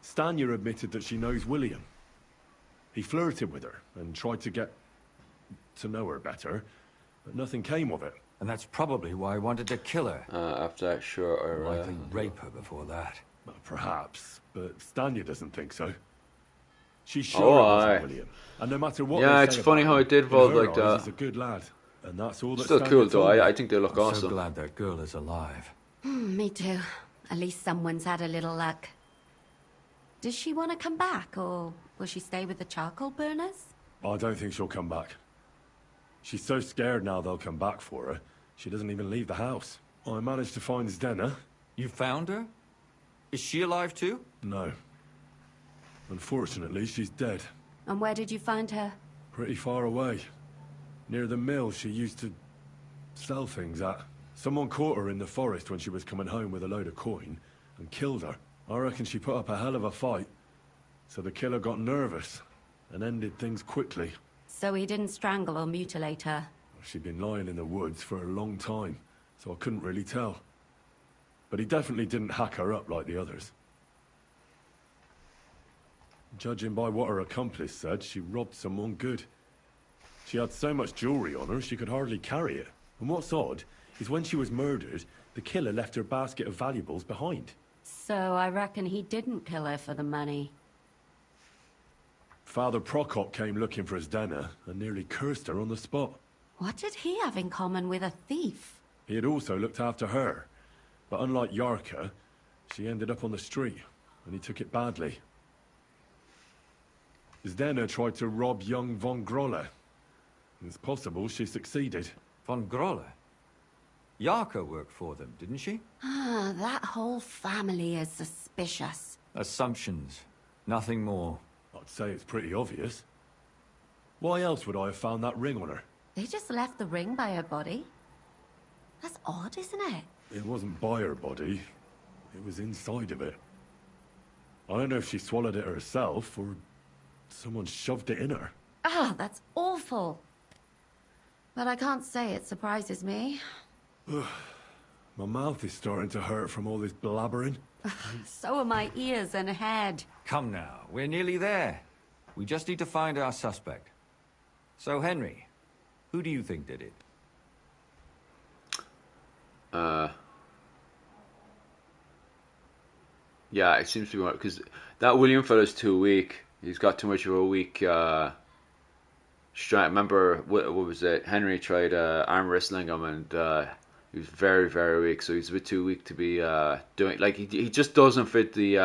Stanya admitted that she knows William. He flirted with her and tried to get to know her better, but nothing came of it. And that's probably why I wanted to kill her. After that, sure. Or, likely rape her before that. Well, perhaps, but Stanya doesn't think so. She's Oh, sure it wasn't aye. William. And no matter what Yeah, they it's say funny about how him, it did in evolve her like eyes, that. He's a good lad, and that's all that Still Stanya cool though. told me. I think they look I'm awesome. so glad that girl is alive. Me too. At least someone's had a little luck. Does she want to come back, or will she stay with the charcoal burners? I don't think she'll come back. She's so scared now they'll come back for her, she doesn't even leave the house. I managed to find Zdena. You found her? Is she alive too? No. Unfortunately, she's dead. And where did you find her? Pretty far away. Near the mill she used to sell things at. Someone caught her in the forest when she was coming home with a load of coin and killed her. I reckon she put up a hell of a fight. So the killer got nervous and ended things quickly. So he didn't strangle or mutilate her? She'd been lying in the woods for a long time, so I couldn't really tell. But he definitely didn't hack her up like the others. Judging by what her accomplice said, she robbed someone good. She had so much jewelry on her, she could hardly carry it. And what's odd is when she was murdered, the killer left her basket of valuables behind. So I reckon he didn't kill her for the money. Father Prokop came looking for Zdena and nearly cursed her on the spot. What did he have in common with a thief? He had also looked after her. But unlike Yarka, she ended up on the street, and he took it badly. Zdena tried to rob young von Grolle. It's possible she succeeded. Von Grolle? Yarka worked for them, didn't she? Ah, that whole family is suspicious. Assumptions. Nothing more. I'd say it's pretty obvious. Why else would I have found that ring on her? They just left the ring by her body? That's odd, isn't it? It wasn't by her body. It was inside of it. I don't know if she swallowed it herself, or someone shoved it in her. Ah, that's awful. But I can't say it surprises me. My mouth is starting to hurt from all this blabbering. So are my ears and head. Come now, we're nearly there. We just need to find our suspect. So, Henry, who do you think did it? Yeah, it seems to be one, because that William fella's too weak. He's got too much of a weak strength. Remember, what was it? Henry tried arm wrestling him, and he was very, very weak. So he's a bit too weak to be doing. Like he just doesn't fit the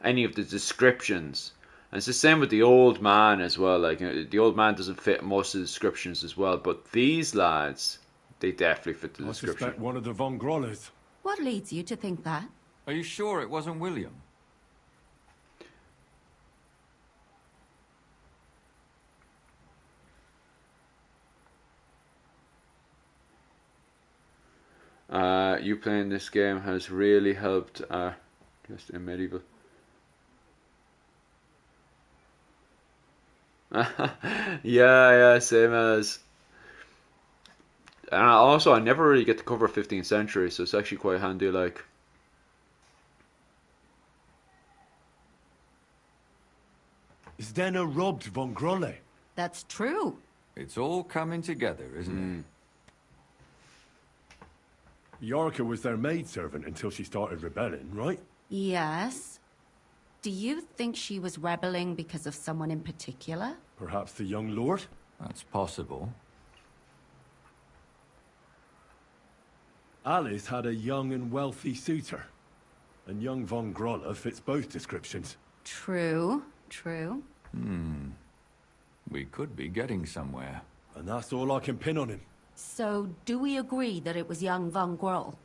any of the descriptions. And it's the same with the old man as well. Like the old man doesn't fit most of the descriptions as well. But these lads, they definitely fit the I description. suspect one of the von Grolles. What leads you to think that? Are you sure it wasn't William? You playing this game has really helped just in medieval. Yeah, same as. And also, I never really get to cover 15th century, so it's actually quite handy. Like, Zdena robbed von Grolle. That's true. It's all coming together, isn't it? Yarka was their maidservant until she started rebelling, right? Yes. Do you think she was rebelling because of someone in particular? Perhaps the young lord? That's possible. Alice had a young and wealthy suitor. And young von Grolle fits both descriptions. True, true. We could be getting somewhere. And that's all I can pin on him. So, do we agree that it was young von Groll?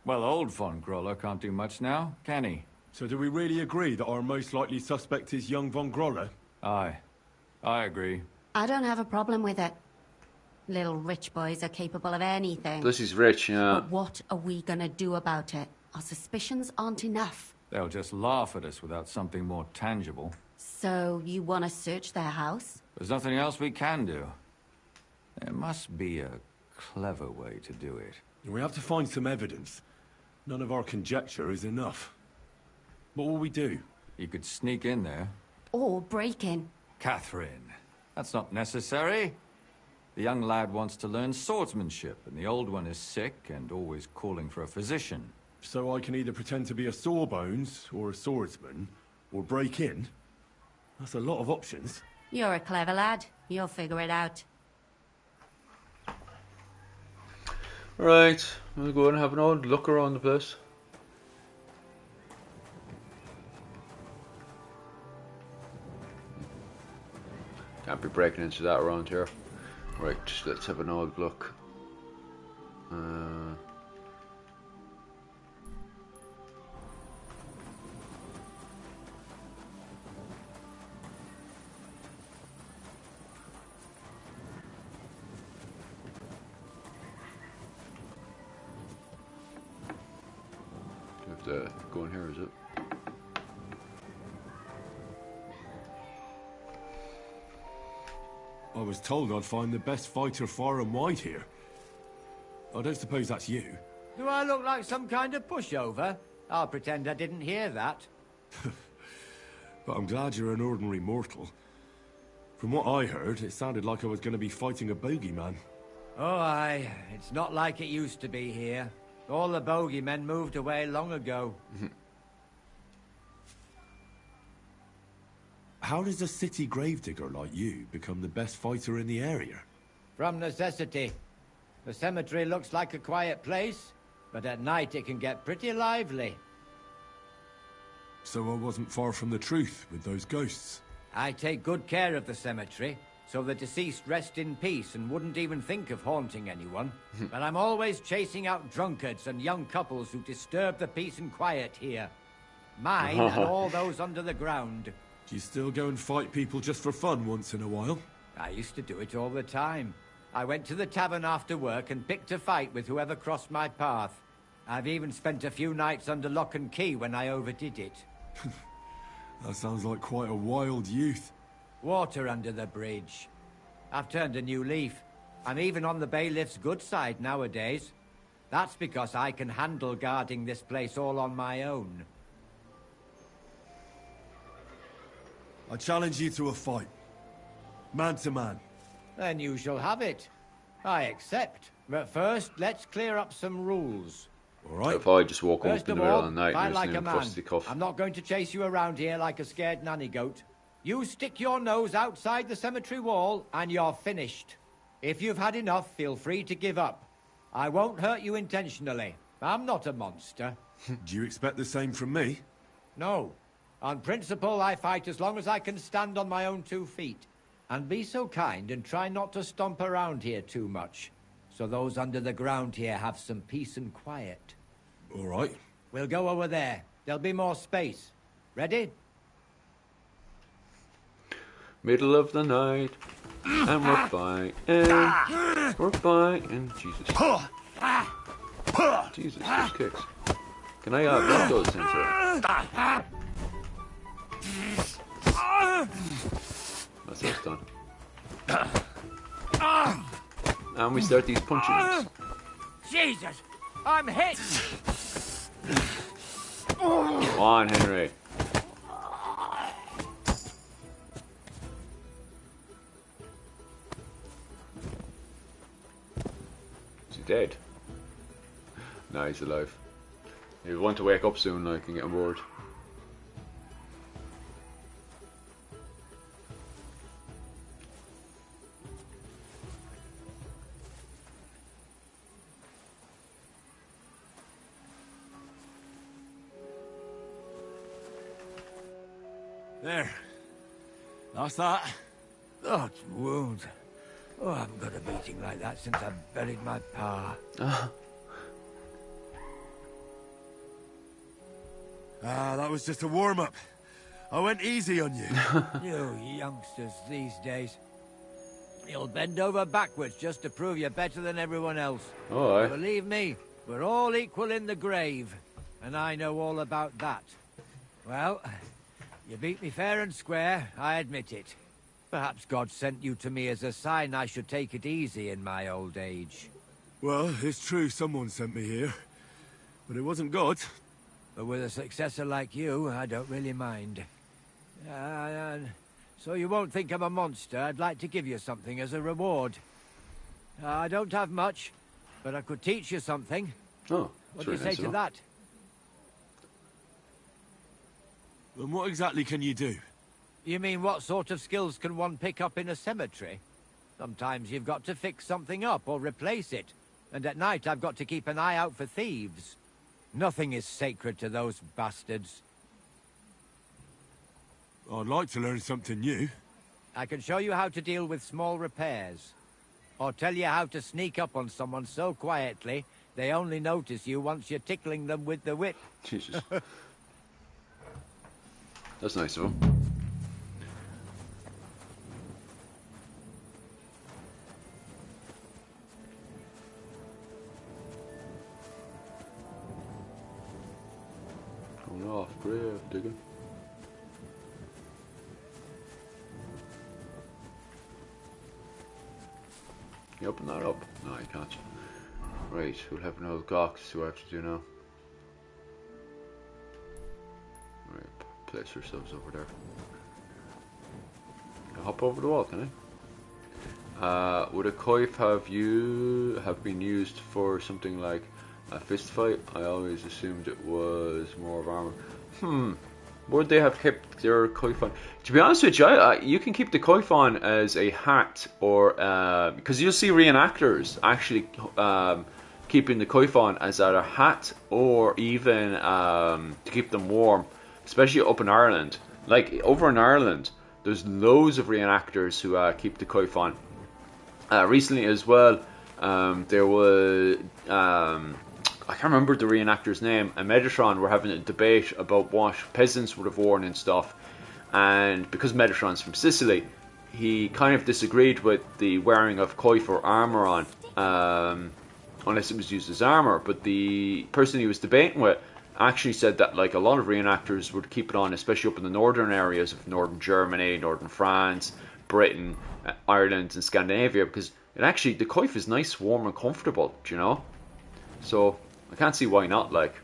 Well, old von Grolle can't do much now, can he? So do we really agree that our most likely suspect is young von Grolle? Aye. I agree. I don't have a problem with it. Little rich boys are capable of anything. plus he's rich, yeah. But what are we gonna do about it? Our suspicions aren't enough. They'll just laugh at us without something more tangible. So you want to search their house? There's nothing else we can do. There must be a clever way to do it. We have to find some evidence. None of our conjecture is enough. What will we do? You could sneak in there. Or break in? Katherine, that's not necessary. The young lad wants to learn swordsmanship, and the old one is sick and always calling for a physician. So I can either pretend to be a sawbones, or a swordsman, or break in? That's a lot of options. You're a clever lad. You'll figure it out. Right, we'll go and have an old look around the place. Can't be breaking into that around here. Right, let's have an old look. You have to go in here, is it? I was told I'd find the best fighter far and wide here. I don't suppose that's you. Do I look like some kind of pushover? I'll pretend I didn't hear that. But I'm glad you're an ordinary mortal. From what I heard, it sounded like I was going to be fighting a bogeyman. Oh, aye. It's not like it used to be here. All the bogeymen moved away long ago. How does a city gravedigger like you become the best fighter in the area? From necessity. The cemetery looks like a quiet place, but at night it can get pretty lively. So I wasn't far from the truth with those ghosts. I take good care of the cemetery, so the deceased rest in peace and wouldn't even think of haunting anyone. But I'm always chasing out drunkards and young couples who disturb the peace and quiet here. Mine and all those under the ground. Do you still go and fight people just for fun once in a while? I used to do it all the time. I went to the tavern after work and picked a fight with whoever crossed my path. I've even spent a few nights under lock and key when I overdid it. That sounds like quite a wild youth. Water under the bridge. I've turned a new leaf. I'm even on the bailiff's good side nowadays. That's because I can handle guarding this place all on my own. I challenge you to a fight. Man to man. Then you shall have it. I accept. But first, let's clear up some rules. All right. If I just walk up First in of the middle all, of the night fight and like a listen to man. fisticuff. I'm not going to chase you around here like a scared nanny goat. You stick your nose outside the cemetery wall and you're finished. If you've had enough, feel free to give up. I won't hurt you intentionally. I'm not a monster. Do you expect the same from me? No. On principle, I fight as long as I can stand on my own 2 feet. And be so kind and try not to stomp around here too much, so those under the ground here have some peace and quiet. All right. We'll go over there. There'll be more space. Ready? Middle of the night, and we're fighting. We're fighting. Jesus. Jesus, those kicks. Can I block those things there? That's us done. And we start these punching. Jesus! I'm hit! Come on, Henry. Is he dead? No, he's alive. He'll want to wake up soon, like, and get on board. There. That's that. That wound. Oh, I haven't got a beating like that since I buried my pa. That was just a warm-up. I went easy on you. You youngsters these days. You'll bend over backwards just to prove you're better than everyone else. Oh, aye. Believe me, we're all equal in the grave. And I know all about that. Well, you beat me fair and square, I admit it. Perhaps God sent you to me as a sign I should take it easy in my old age. Well, it's true someone sent me here. But it wasn't God. But with a successor like you, I don't really mind. So you won't think I'm a monster, I'd like to give you something as a reward. I don't have much, but I could teach you something. Oh, what do you say to that? And what exactly can you do? You mean what sort of skills can one pick up in a cemetery? Sometimes you've got to fix something up or replace it. And at night I've got to keep an eye out for thieves. Nothing is sacred to those bastards. I'd like to learn something new. I can show you how to deal with small repairs. Or tell you how to sneak up on someone so quietly, they only notice you once you're tickling them with the whip. Jesus. That's nice of him. Going off, grave digging. Can you open that up? No, you can't. Right, we'll have an old gawk to see what I have to do now. Right, place ourselves over there. Can I hop over the wall, can I? Would a coif have been used for something like a fist fight? I always assumed it was more of armor. Would they have kept their coif on? To be honest with you, you can keep the coif on as a hat, or because you'll see reenactors actually keeping the coif on as either a hat or even to keep them warm, especially up in Ireland. Like over in Ireland, there's loads of reenactors who keep the coif on. Recently as well, there was I can't remember the reenactor's name, and Metatron were having a debate about what peasants would have worn and stuff, and because Metatron's from Sicily, he kind of disagreed with the wearing of coif or armour on, unless it was used as armour. But the person he was debating with actually said that like a lot of reenactors would keep it on, especially up in the northern areas of northern Germany, northern France, Britain, Ireland and Scandinavia, because it actually, the coif is nice, warm and comfortable, do you know? So I can't see why not. Like,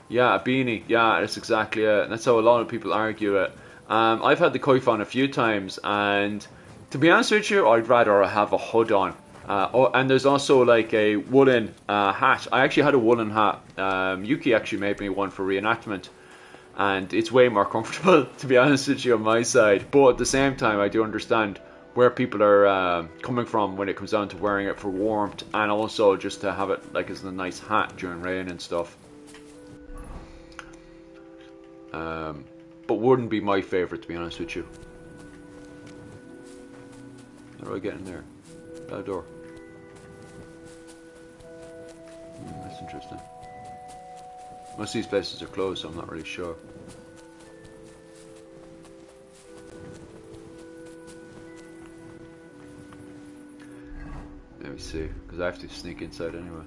yeah, a beanie, yeah, that's exactly it. That's how a lot of people argue it. I've had the coif on a few times, and to be honest with you, I'd rather have a hood on. And there's also like a woolen hat. I actually had a woolen hat. Yuki actually made me one for reenactment, and it's way more comfortable, to be honest with you, on my side. But at the same time, I do understand where people are coming from when it comes down to wearing it for warmth, and also just to have it like as a nice hat during rain and stuff. But wouldn't be my favourite, to be honest with you. How do I get in there? That door. That's interesting. Most of these places are closed, so I'm not really sure. Let me see, because I have to sneak inside anyway.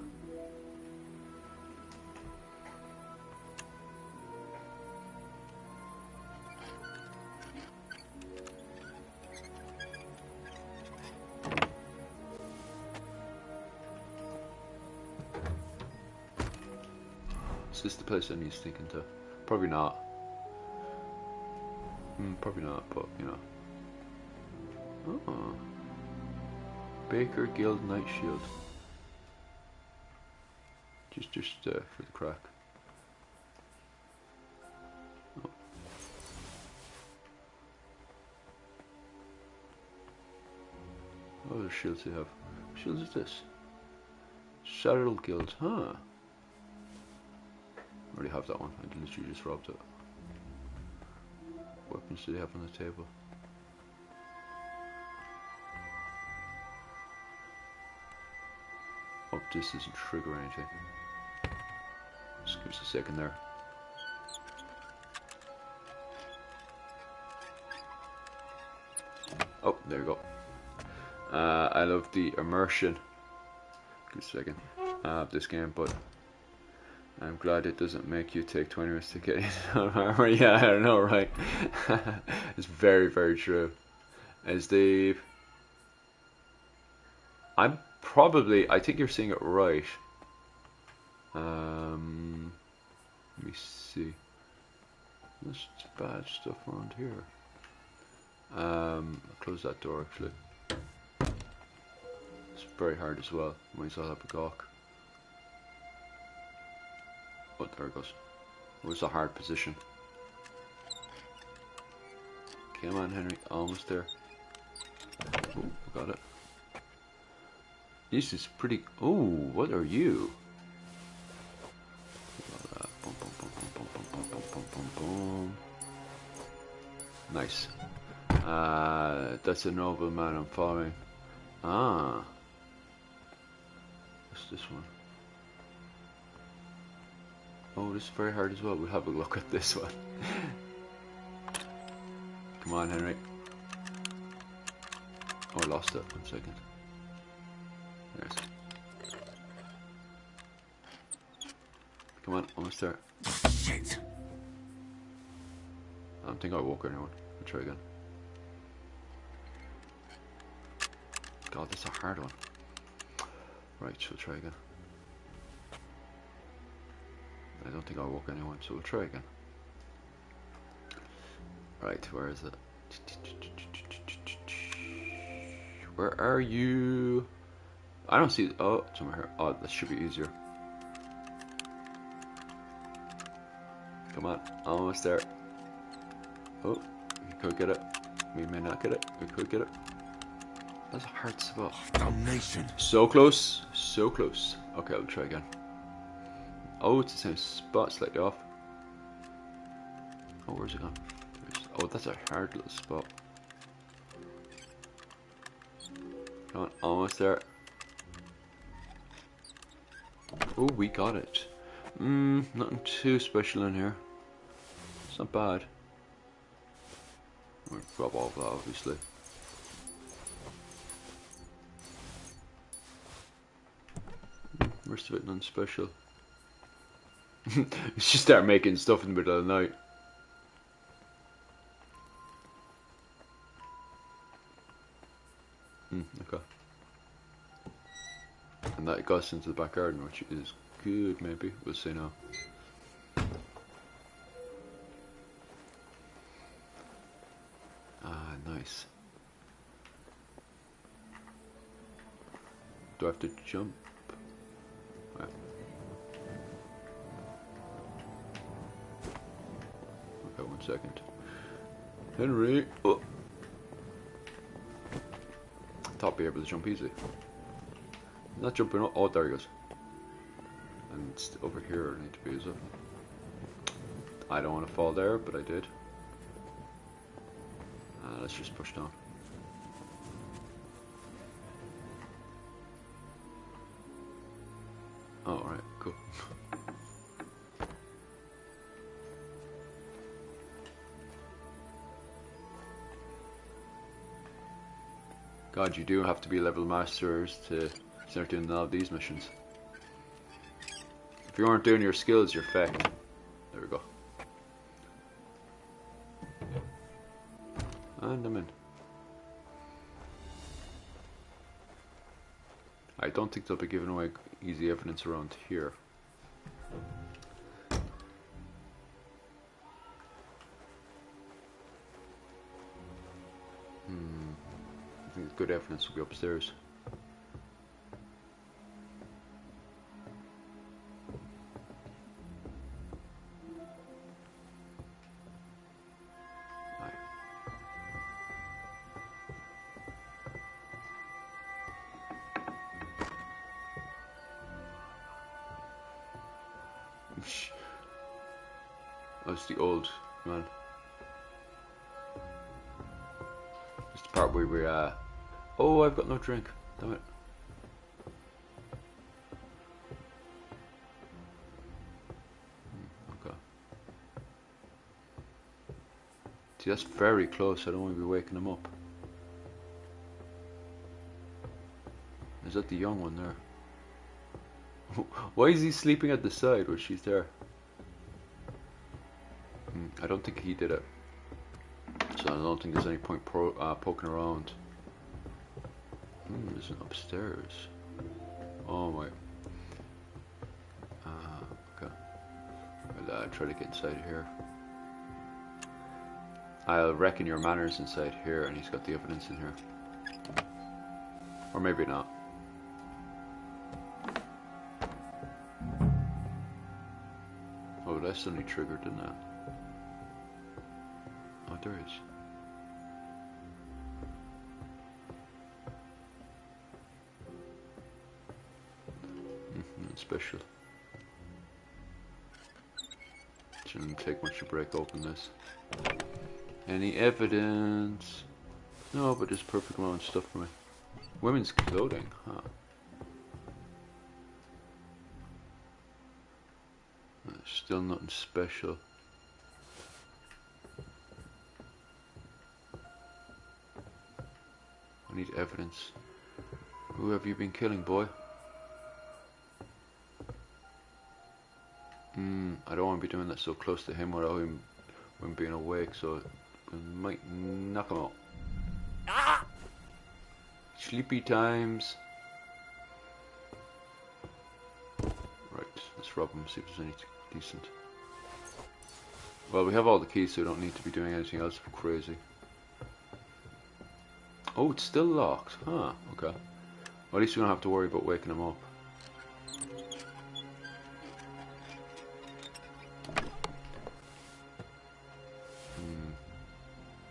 Is this the place I need to sneak into? Probably not. Probably not, but you know. Oh. Baker Guild Night Shield. Just for the crack. Oh. What other shields do you have? What shields is this? Shadow Guild, huh? I already have that one. I literally just robbed it. What weapons do they have on the table? Oh, this doesn't trigger anything. Just give us a second there. Oh, there you go. I love the immersion. Give us a second. Of this game, but I'm glad it doesn't make you take 20 minutes to get in armor. Yeah, I know, right? It's very, very true. As Dave, I think you're seeing it right. Let me see. There's bad stuff around here. Close that door actually. It's very hard as well. Might as well have a gawk. Oh, there it goes. It was a hard position. Come on, Henry. Almost there. Oh, got it. This is pretty. Oh, what are you? Boom, boom, boom, boom, boom, boom, boom, boom, boom, boom. Nice. That's a nobleman I'm following. Ah. What's this one? Oh, this is very hard as well. We'll have a look at this one. Come on, Henry. Oh, I lost it. 1 second. There's. Come on, almost there. Shit. I don't think I woke anyone. I'll try again. God, that's a hard one. Right, so we'll try again. I don't think I woke anyone, so we'll try again. Right, where is it? Where are you? I don't see. Oh, it's over here. Oh, this should be easier. Come on, almost there. Oh, we could get it. We may not get it. We could get it. That's a hard spot. Damnation. So close. So close. Okay, I'll try again. Oh, it's the same spot, slightly off. Oh, where's it gone? Oh, that's a hard little spot. Come on, almost there. Oh, we got it. Nothing too special in here. It's not bad. We'll grab all of that, obviously. Rest of it, nothing special. Just start making stuff in the middle of the night. Okay. And that got us into the back garden, which is good, maybe. We'll see now. Ah, nice. Do I have to jump? Yeah. Okay, 1 second. Henry! Oh. Thought be able to jump easy. Not jumping up. Oh, there he goes. And it's over here I need to be, is it? I don't want to fall there, but I did. Let's just push down. Oh, alright, cool. God, you do have to be level masters to start doing all of these missions. If you aren't doing your skills, you're fecked. There we go. And I'm in. I don't think they'll be giving away easy evidence around here. I think good evidence will be upstairs. That's the old man. It's the part where we oh, I've got no drink. Damn it. Okay. See, that's very close. I don't want to be waking him up. Is that the young one there? Why is he sleeping at the side when she's there? I don't think he did it. So I don't think there's any point poking around. There's an upstairs. Oh my. Okay. I'll try to get inside here. I'll reckon your manners inside here, and he's got the evidence in here. Or maybe not. Oh, that suddenly triggered, didn't it? Oh, there is. Special. Shouldn't take much to break open this. Any evidence? No, but there's perfect amount of stuff for me. Women's clothing, huh? Still nothing special. I need evidence. Who have you been killing, boy? I don't want to be doing that so close to him without him being awake, so we might knock him out. Ah! Sleepy times. Right, let's rob him, see if there's anything decent. Well, we have all the keys, so we don't need to be doing anything else crazy. Oh, it's still locked. Huh, okay. Well, at least we don't have to worry about waking him up.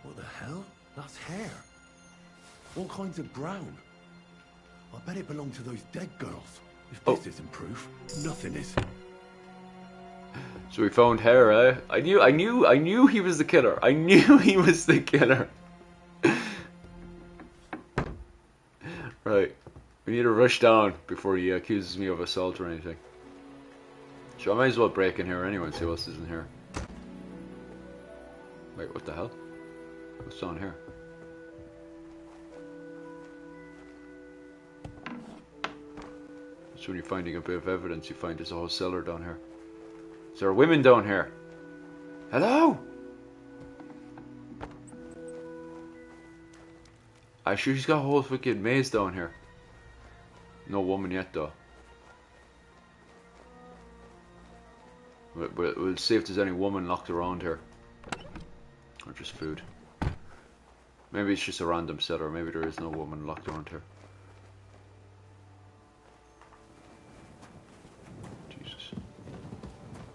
What the hell? That's hair. All kinds of brown. I bet it belonged to those dead girls. If this isn't proof, nothing is. So we found hair, eh? I knew he was the killer. I knew he was the killer. Right. We need to rush down before he accuses me of assault or anything. So I might as well break in here anyway and see what else is in here. Wait, what the hell? What's down here? So when you're finding a bit of evidence, you find there's a whole cellar down here. Is there women down here? Hello? I'm sure she's got a whole fucking maze down here. No woman yet, though. We'll see if there's any woman locked around here. Or just food. Maybe it's just a random cellar. Maybe there is no woman locked around here. Jesus.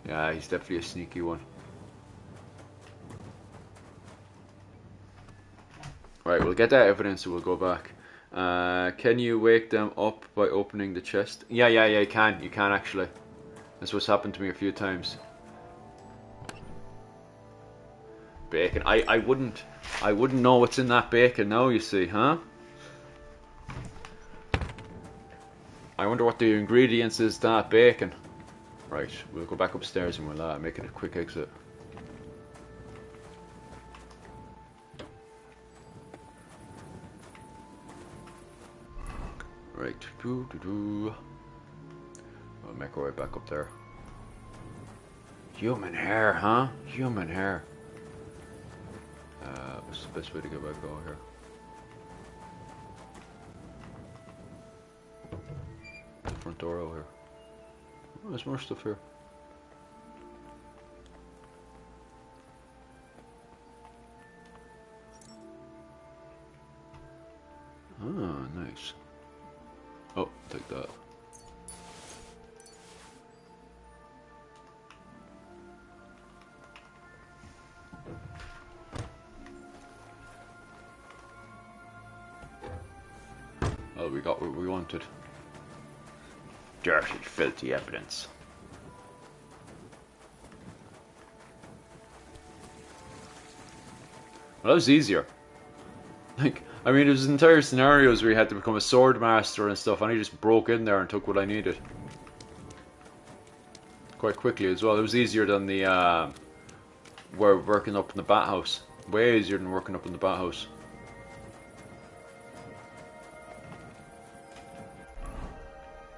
Yeah, he's definitely a sneaky one. Right, we'll get that evidence and we'll go back. Can you wake them up by opening the chest? Yeah, you can. You can actually. That's what's happened to me a few times. Bacon. I wouldn't know what's in that bacon now, you see, huh? I wonder what the ingredients is to that bacon. Right, we'll go back upstairs and we'll make it a quick exit. Right, we'll make our way back up there. Human hair, huh? Human hair. What's the best way to get back over here? The front door over here. Oh, there's more stuff here. Ah, nice. Oh, take that. Well, we got what we wanted. Dirty, filthy evidence. Well, that was easier. Like, I mean, there's entire scenarios where you had to become a sword master and stuff, and I just broke in there and took what I needed. Quite quickly as well. It was easier than the, working up in the bat house. Way easier than working up in the bat house.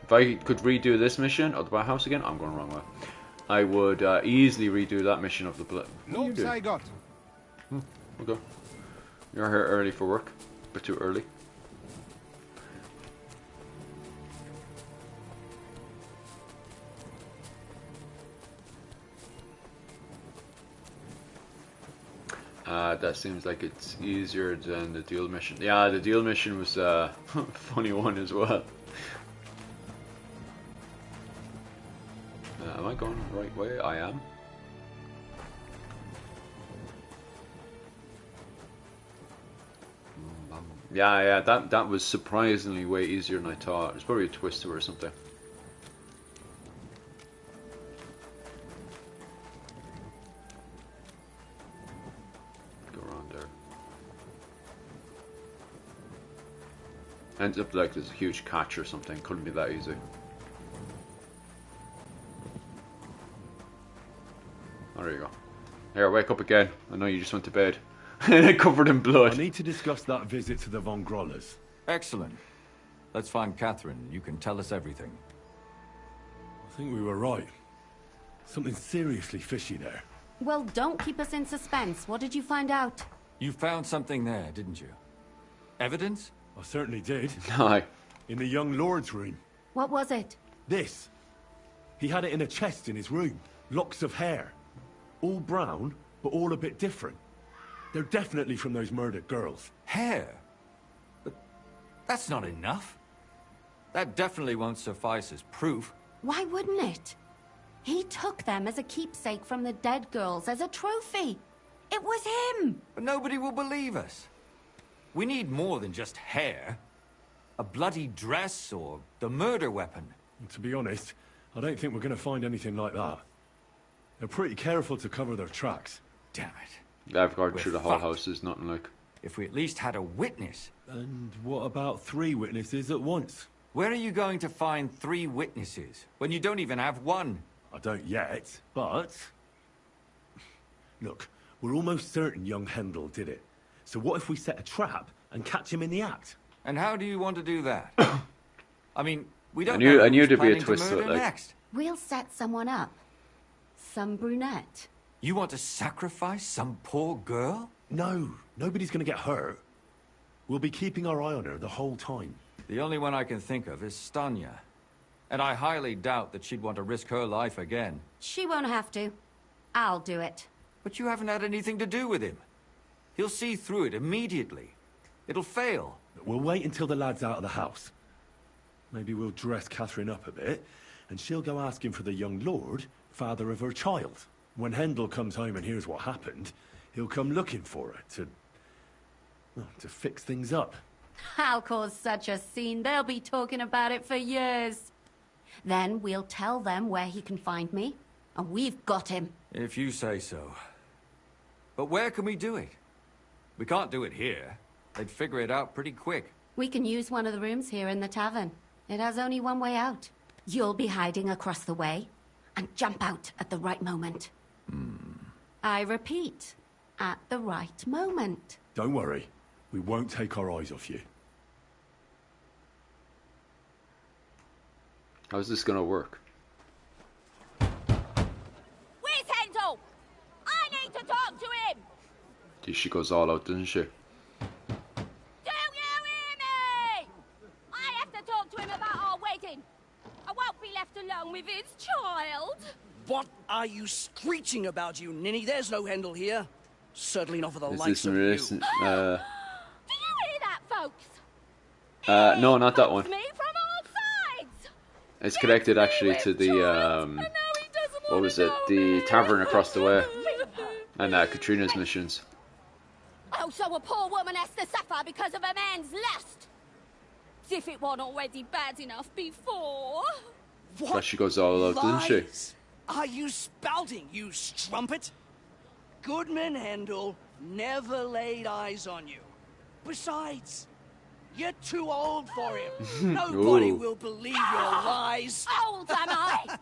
If I could redo this mission of the Black House again, I'm going the wrong way. I would easily redo that mission of the Black. Lord Sagot. Okay. You're here early for work, but too early. That seems like it's easier than the deal mission. Yeah, the deal mission was a funny one as well. Am I going the right way? I am. Yeah, that was surprisingly way easier than I thought. It's probably a twist to it or something. Go around there. Ends up like there's a huge catch or something. Couldn't be that easy. Oh, there you go. Here, wake up again. I know you just went to bed. Covered in blood. I need to discuss that visit to the Von Grollers. Excellent. Let's find Katherine. You can tell us everything. I think we were right. Something seriously fishy there. Well, don't keep us in suspense. What did you find out? You found something there, didn't you? Evidence? I certainly did. Aye. In the young lord's room. What was it? This. He had it in a chest in his room. Locks of hair. All brown, but all a bit different. They're definitely from those murdered girls. Hair? But that's not enough. That definitely won't suffice as proof. Why wouldn't it? He took them as a keepsake from the dead girls, as a trophy. It was him! But nobody will believe us. We need more than just hair. A bloody dress or the murder weapon. And to be honest, I don't think we're going to find anything like that. They're pretty careful to cover their tracks. Damn it. I've gone We're through the whole fucked. house. There's nothing like. If we at least had a witness. And what about 3 witnesses at once? Where are you going to find 3 witnesses when you don't even have one? I don't yet, but... Look, we're almost certain young Hendel did it. So what if we set a trap and catch him in the act? And how do you want to do that? I mean, we don't I knew who's there'd be a planning twist to murder it, like. next. We'll set someone up. Some brunette. You want to sacrifice some poor girl? No, nobody's going to get hurt. We'll be keeping our eye on her the whole time. The only one I can think of is Stanya. And I highly doubt that she'd want to risk her life again. She won't have to. I'll do it. But you haven't had anything to do with him. He'll see through it immediately. It'll fail. We'll wait until the lad's out of the house. Maybe we'll dress Katherine up a bit, and she'll go asking for the young lord, father of her child. When Hendel comes home and hears what happened, he'll come looking for her to fix things up. I'll cause such a scene, they'll be talking about it for years. Then we'll tell them where he can find me, and we've got him. If you say so. But where can we do it? We can't do it here. They'd figure it out pretty quick. We can use one of the rooms here in the tavern. It has only one way out. You'll be hiding across the way, and jump out at the right moment. I repeat, at the right moment. Don't worry. We won't take our eyes off you. How's this gonna work? Where's Hendel? I need to talk to him! She goes all out, doesn't she? Do you hear me? I have to talk to him about our wedding. I won't be left alone with his child. What are you screeching about, you ninny? There's no Hendel here. Certainly not for the Is likes this of in you. relation? Do you hear that, folks? No, not that one. Me from all sides. It's connected actually to the what was it? The tavern across the way, and Katrina's missions. Oh, so a poor woman has to suffer because of a man's lust. As if it wasn't already bad enough before. But she goes all out, doesn't she? Lies are you spouting, you strumpet? Goodman Hendel never laid eyes on you. Besides, you're too old for him. Nobody Ooh. will believe your lies. Old am I?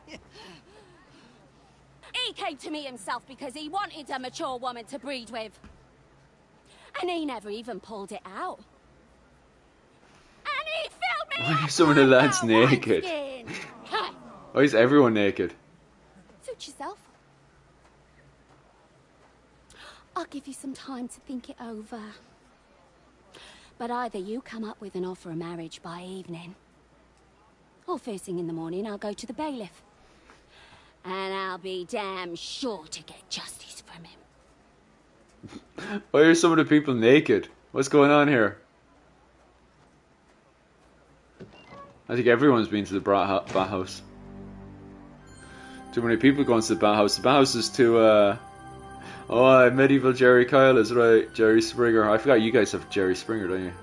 He came to me himself because he wanted a mature woman to breed with. And he never even pulled it out. And he filled me Why are some of the lads naked? Why is everyone naked? Suit yourself. I'll give you some time to think it over. But either you come up with an offer of marriage by evening, or first thing in the morning I'll go to the bailiff. And I'll be damn sure to get justice from him. Why are some of the people naked? What's going on here? I think everyone's been to the bathhouse. Too many people going to the bathhouse. The bathhouse is too, oh, medieval Jerry Kyle is right. Jerry Springer. I forgot you guys have Jerry Springer, don't you?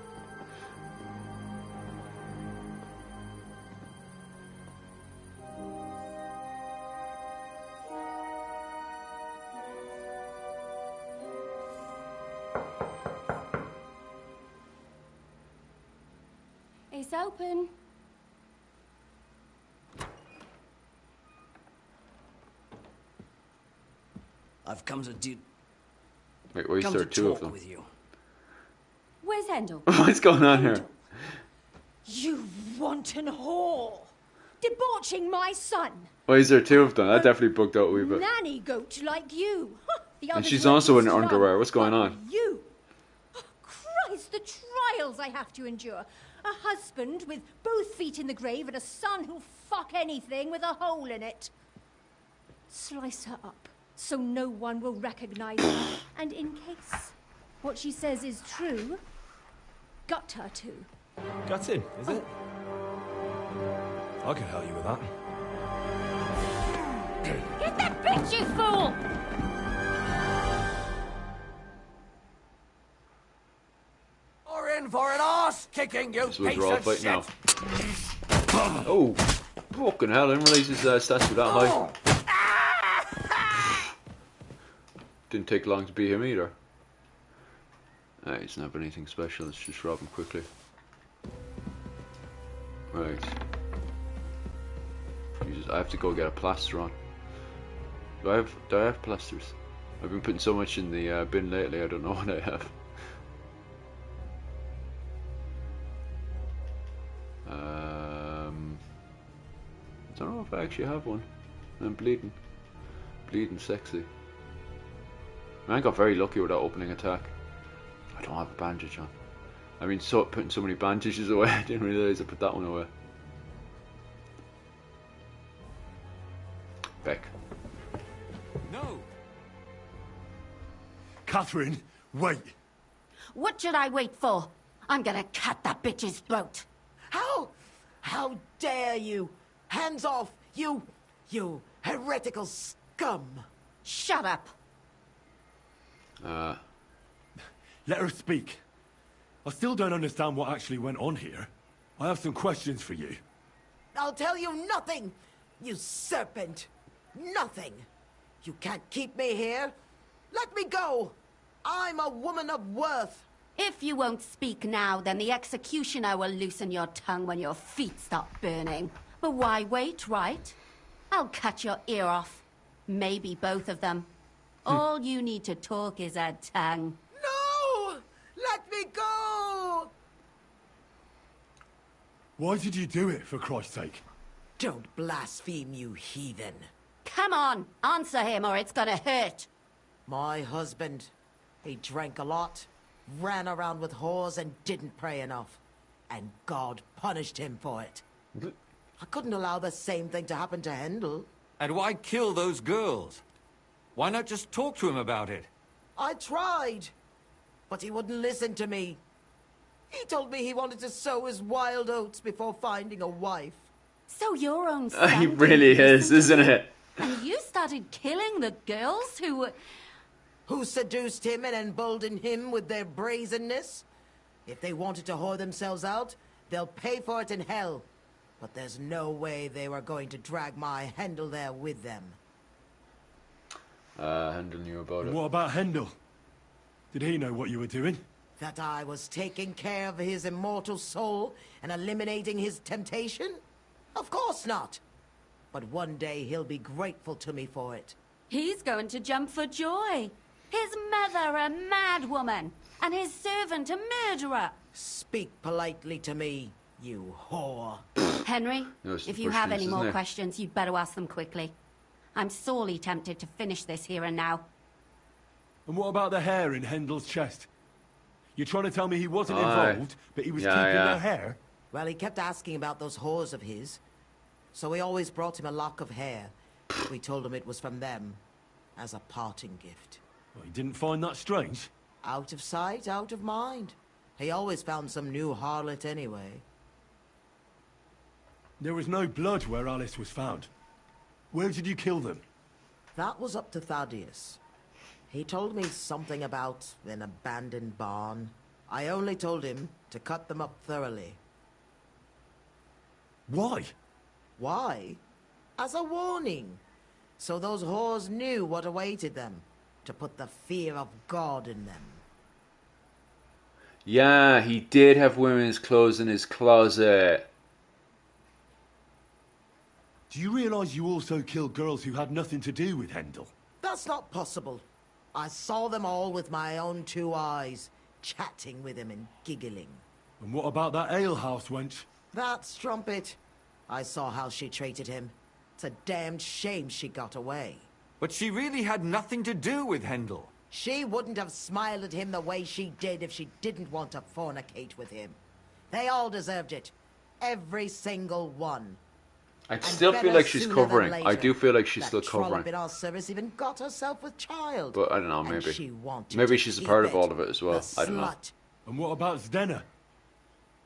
It's open. I've come to do. Wait, why is there two of them? With you. Where's Hendel? What's going on here? You wanton whore! Debauching my son! Why is there two of them? That definitely bugged out a wee bit. Nanny goat like you! The And others she's were also in strong, underwear. What's going but on? You! Oh, Christ, the trials I have to endure! A husband with both feet in the grave and a son who'll fuck anything with a hole in it. Slice her up so no one will recognize her, and in case what she says is true, gut her too. Gutting, is it? I can help you with that. Get that bitch, you fool! You're in for an arse kicking, you This was piece raw of fight shit! now. Oh, fucking hell! I didn't realize his stats were that high. Didn't take long to beat him either. He doesn't have anything special. Let's just rob him quickly. Right. Jesus, I have to go get a plaster on. Do I have plasters? I've been putting so much in the bin lately. I don't know what I have. I don't know if I actually have one. I'm bleeding. Bleeding sexy. Man, I got very lucky with that opening attack. I don't have a bandage on. I mean, putting so many bandages away, I didn't realise I put that one away. Beck. No! Katherine, wait! What should I wait for? I'm gonna cut that bitch's throat. How dare you? Hands off, you heretical scum! Shut up! Let her speak. I still don't understand what actually went on here. I have some questions for you. I'll tell you nothing, you serpent! Nothing! You can't keep me here! Let me go! I'm a woman of worth! If you won't speak now, then the executioner will loosen your tongue when your feet start burning. But why wait, right? I'll cut your ear off. Maybe both of them. All you need to talk is a tongue. No! Let me go! Why did you do it, for Christ's sake? Don't blaspheme, you heathen. Come on, answer him or it's gonna hurt. My husband, he drank a lot, ran around with whores and didn't pray enough. And God punished him for it. I couldn't allow the same thing to happen to Hendel. And why kill those girls? Why not just talk to him about it? I tried, but he wouldn't listen to me. He told me he wanted to sow his wild oats before finding a wife. So your own son He really is, isn't it? And you started killing the girls who seduced him and emboldened him with their brazenness. If they wanted to whore themselves out, they'll pay for it in hell. But there's no way they were going to drag my Hendel there with them. Hendel knew about it. What about Hendel? Did he know what you were doing? That I was taking care of his immortal soul and eliminating his temptation? Of course not. But one day he'll be grateful to me for it. he's going to jump for joy. His mother a mad woman, and his servant a murderer. Speak politely to me, You whore. Henry, Those if you have Bushes, any isn't more it? questions, you'd better ask them quickly. I'm sorely tempted to finish this here and now. And what about the hair in Hendel's chest? You're trying to tell me he wasn't Aye. involved, but he was Yeah, keeping yeah. their hair? Well, he kept asking about those whores of his, so we always brought him a lock of hair. We told him it was from them, as a parting gift. Well, he didn't find that strange? Out of sight, out of mind. He always found some new harlot anyway. There was no blood where Alice was found. Where did you kill them? That was up to Thaddeus. He told me something about an abandoned barn. I only told him to cut them up thoroughly. Why? Why? As a warning. So those whores knew what awaited them. To put the fear of God in them. Yeah, he did have women's clothes in his closet. Do you realise you also killed girls who had nothing to do with Hendel? That's not possible. I saw them all with my own 2 eyes, chatting with him and giggling. And what about that alehouse wench? That strumpet. I saw how she treated him. It's a damned shame she got away. But she really had nothing to do with Hendel. She wouldn't have smiled at him the way she did if she didn't want to fornicate with him. They all deserved it. Every single one. I And still feel better like she's sooner than covering. I later. do feel like she's That still trollop covering. in our service even got herself with child. But I don't know, And maybe. she wanted Maybe to she's a keep part of it. all of it as well. The I don't know. slut. And what about Zdenna?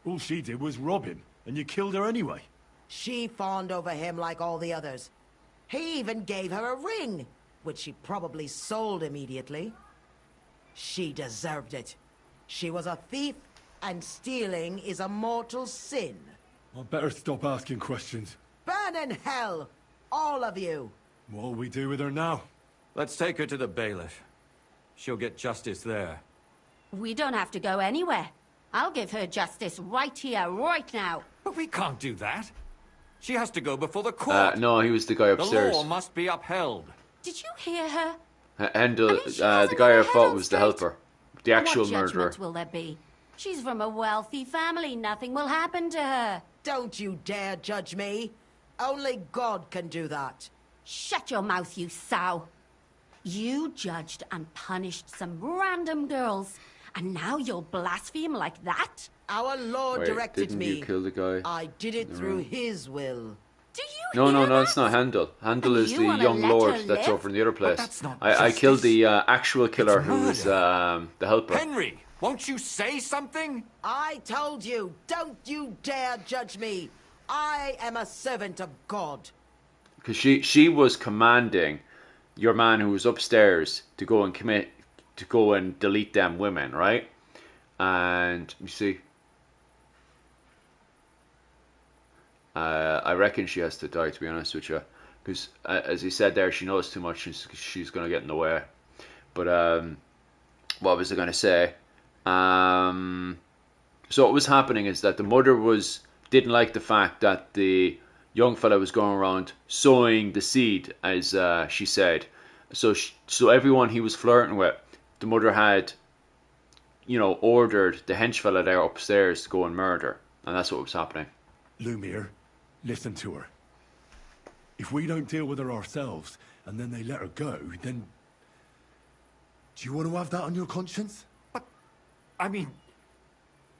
All she did was rob him, and you killed her anyway. She fawned over him like all the others. He even gave her a ring, which she probably sold immediately. She deserved it. She was a thief, and stealing is a mortal sin. I'd better stop asking questions. Burn in hell, all of you. What'll we do with her now? Let's take her to the bailiff. She'll get justice there. We don't have to go anywhere. I'll give her justice right here, right now. But we can't do that. She has to go before the court. No, he was the guy upstairs. The law must be upheld. Did you hear her? Hendel, she the hasn't guy got her I head fought on was the straight. helper. The actual What murderer. judgment will there be? She's from a wealthy family. Nothing will happen to her. Don't you dare judge me. Only God can do that. Shut your mouth, you sow. You judged and punished some random girls, and now you'll blaspheme like that? Our Lord Wait, directed didn't me. you kill the guy? I did it through His will. Do you No, hear no, that? it's not Hendel. Hendel And is you the wanna young let lord her that's live? over in the other place. that's not I killed justice. the actual killer who was the helper. Henry, won't you say something? I told you, don't you dare judge me. I am a servant of God. Because she was commanding your man who was upstairs to go and delete them women, right? And you see, I reckon she has to die, to be honest with you, because as he said there, she knows too much. She's going to get in the way. But what was I going to say? So what was happening is that the mother didn't like the fact that the young fella was going around sowing the seed, as she said. So everyone he was flirting with, the mother had, ordered the hench fella there upstairs to go and murder, and that's what was happening. Lumiere, listen to her. If we don't deal with her ourselves, and then they let her go, then... Do you want to have that on your conscience? I mean,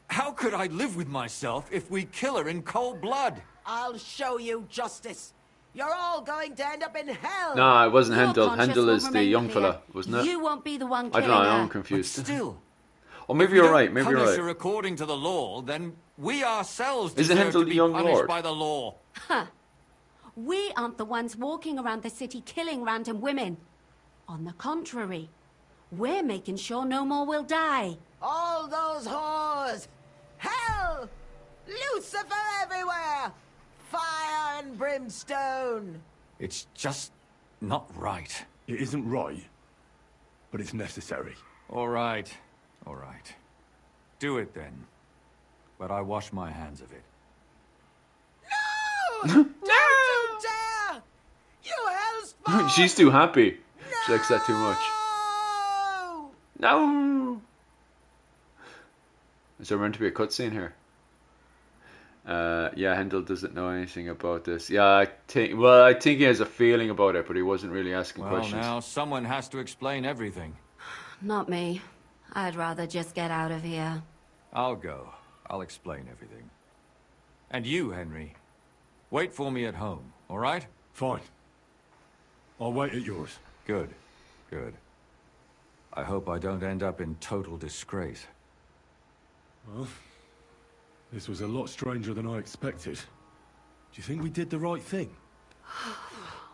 how could I live with myself if we kill her in cold blood? I'll show you justice. You're all going to end up in hell. No, it wasn't Your Hendel. conscience Hendel will is the remain young clear. fella, wasn't it? You won't be the one I killing don't know, I'm her. confused. But still, Or maybe if we you're don't right, maybe you're punish right. her according to the law, then we ourselves Isn't deserve Hendel to the be young punished lord? by the law. Huh. We aren't the ones walking around the city killing random women. On the contrary, we're making sure no more will die. All those whores. Hell. Lucifer everywhere. Fire and brimstone. It's just not right. It isn't right, but it's necessary. All right, all right. Do it then. But I wash my hands of it. No! Don't you dare! You hellspawn! She's too happy. She likes that too much. No! Is there meant to be a cutscene here? Yeah, Hendel doesn't know anything about this. Yeah, I think he has a feeling about it, but he wasn't really asking Well, questions. now someone has to explain everything. Not me. I'd rather just get out of here. I'll go. I'll explain everything. And you, Henry, wait for me at home, all right? Fine. I'll wait at yours. Good. Good. I hope I don't end up in total disgrace. Well, this was a lot stranger than I expected. Do you think we did the right thing?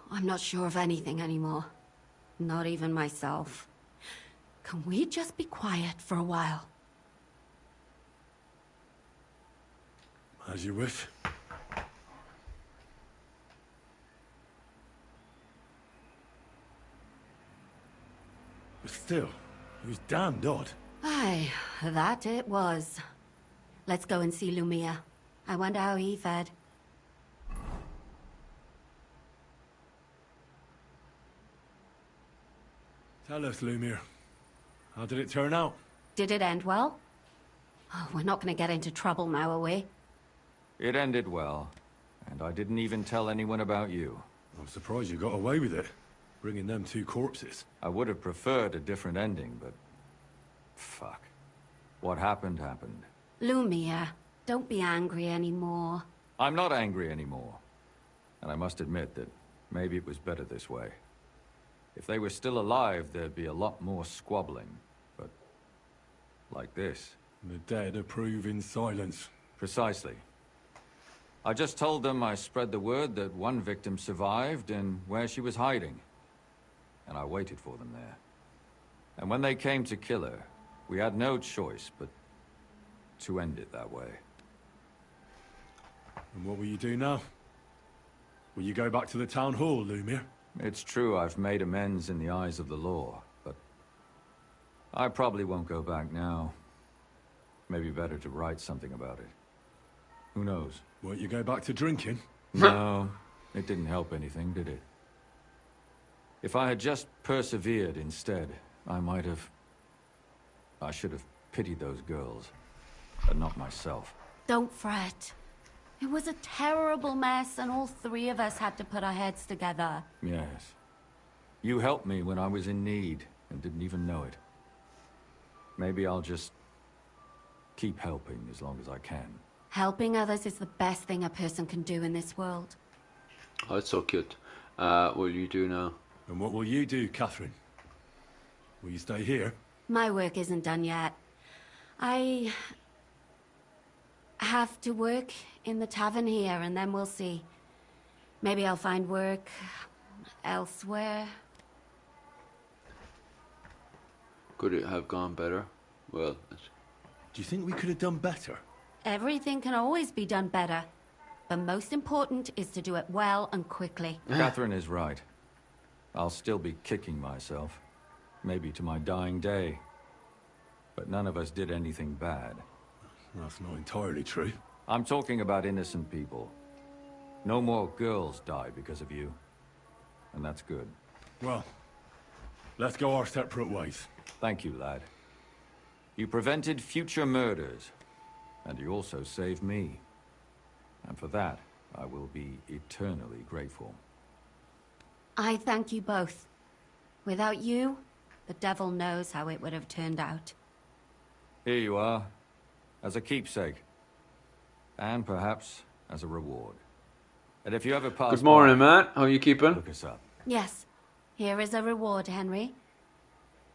I'm not sure of anything anymore. Not even myself. Can we just be quiet for a while? As you wish. But still, it was damned odd. Aye, that it was. Let's go and see Lumia. I wonder how he fared. Tell us, Lumiere. How did it turn out? Did it end well? Oh, we're not going to get into trouble now, are we? It ended well, and I didn't even tell anyone about you. I'm surprised you got away with it, bringing them two corpses. I would have preferred a different ending, but... fuck. What happened, happened. Lumia, don't be angry anymore. I'm not angry anymore. And I must admit that maybe it was better this way. If they were still alive, there'd be a lot more squabbling. But... like this. The dead approve in silence. Precisely. I just told them I spread the word that one victim survived and where she was hiding. And I waited for them there. And when they came to kill her, we had no choice but to end it that way. And what will you do now? Will you go back to the town hall, Lumiere? It's true I've made amends in the eyes of the law, but I probably won't go back now. Maybe better to write something about it. Who knows? Won't you go back to drinking? No, it didn't help anything, did it? If I had just persevered instead, I might have... I should have pitied those girls, but not myself. Don't fret. It was a terrible mess, and all three of us had to put our heads together. Yes. You helped me when I was in need, and didn't even know it. Maybe I'll just keep helping as long as I can. Helping others is the best thing a person can do in this world. Oh, it's so cute. What will you do now? And what will you do, Catherine? Will you stay here? My work isn't done yet. I have to work in the tavern here, and then we'll see. Maybe I'll find work elsewhere. Could it have gone better? Well, do you think we could have done better? Everything can always be done better. The most important is to do it well and quickly. Katherine is right. I'll still be kicking myself. Maybe to my dying day. But none of us did anything bad. That's not entirely true. I'm talking about innocent people. No more girls die because of you. And that's good. Well, let's go our separate ways. Thank you, lad. You prevented future murders. And you also saved me. And for that, I will be eternally grateful. I thank you both. Without you, the devil knows how it would have turned out. Here you are, as a keepsake. And perhaps as a reward. And if you ever pass Good morning, Matt. How are you keeping? Look us up. Yes, here is a reward, Henry.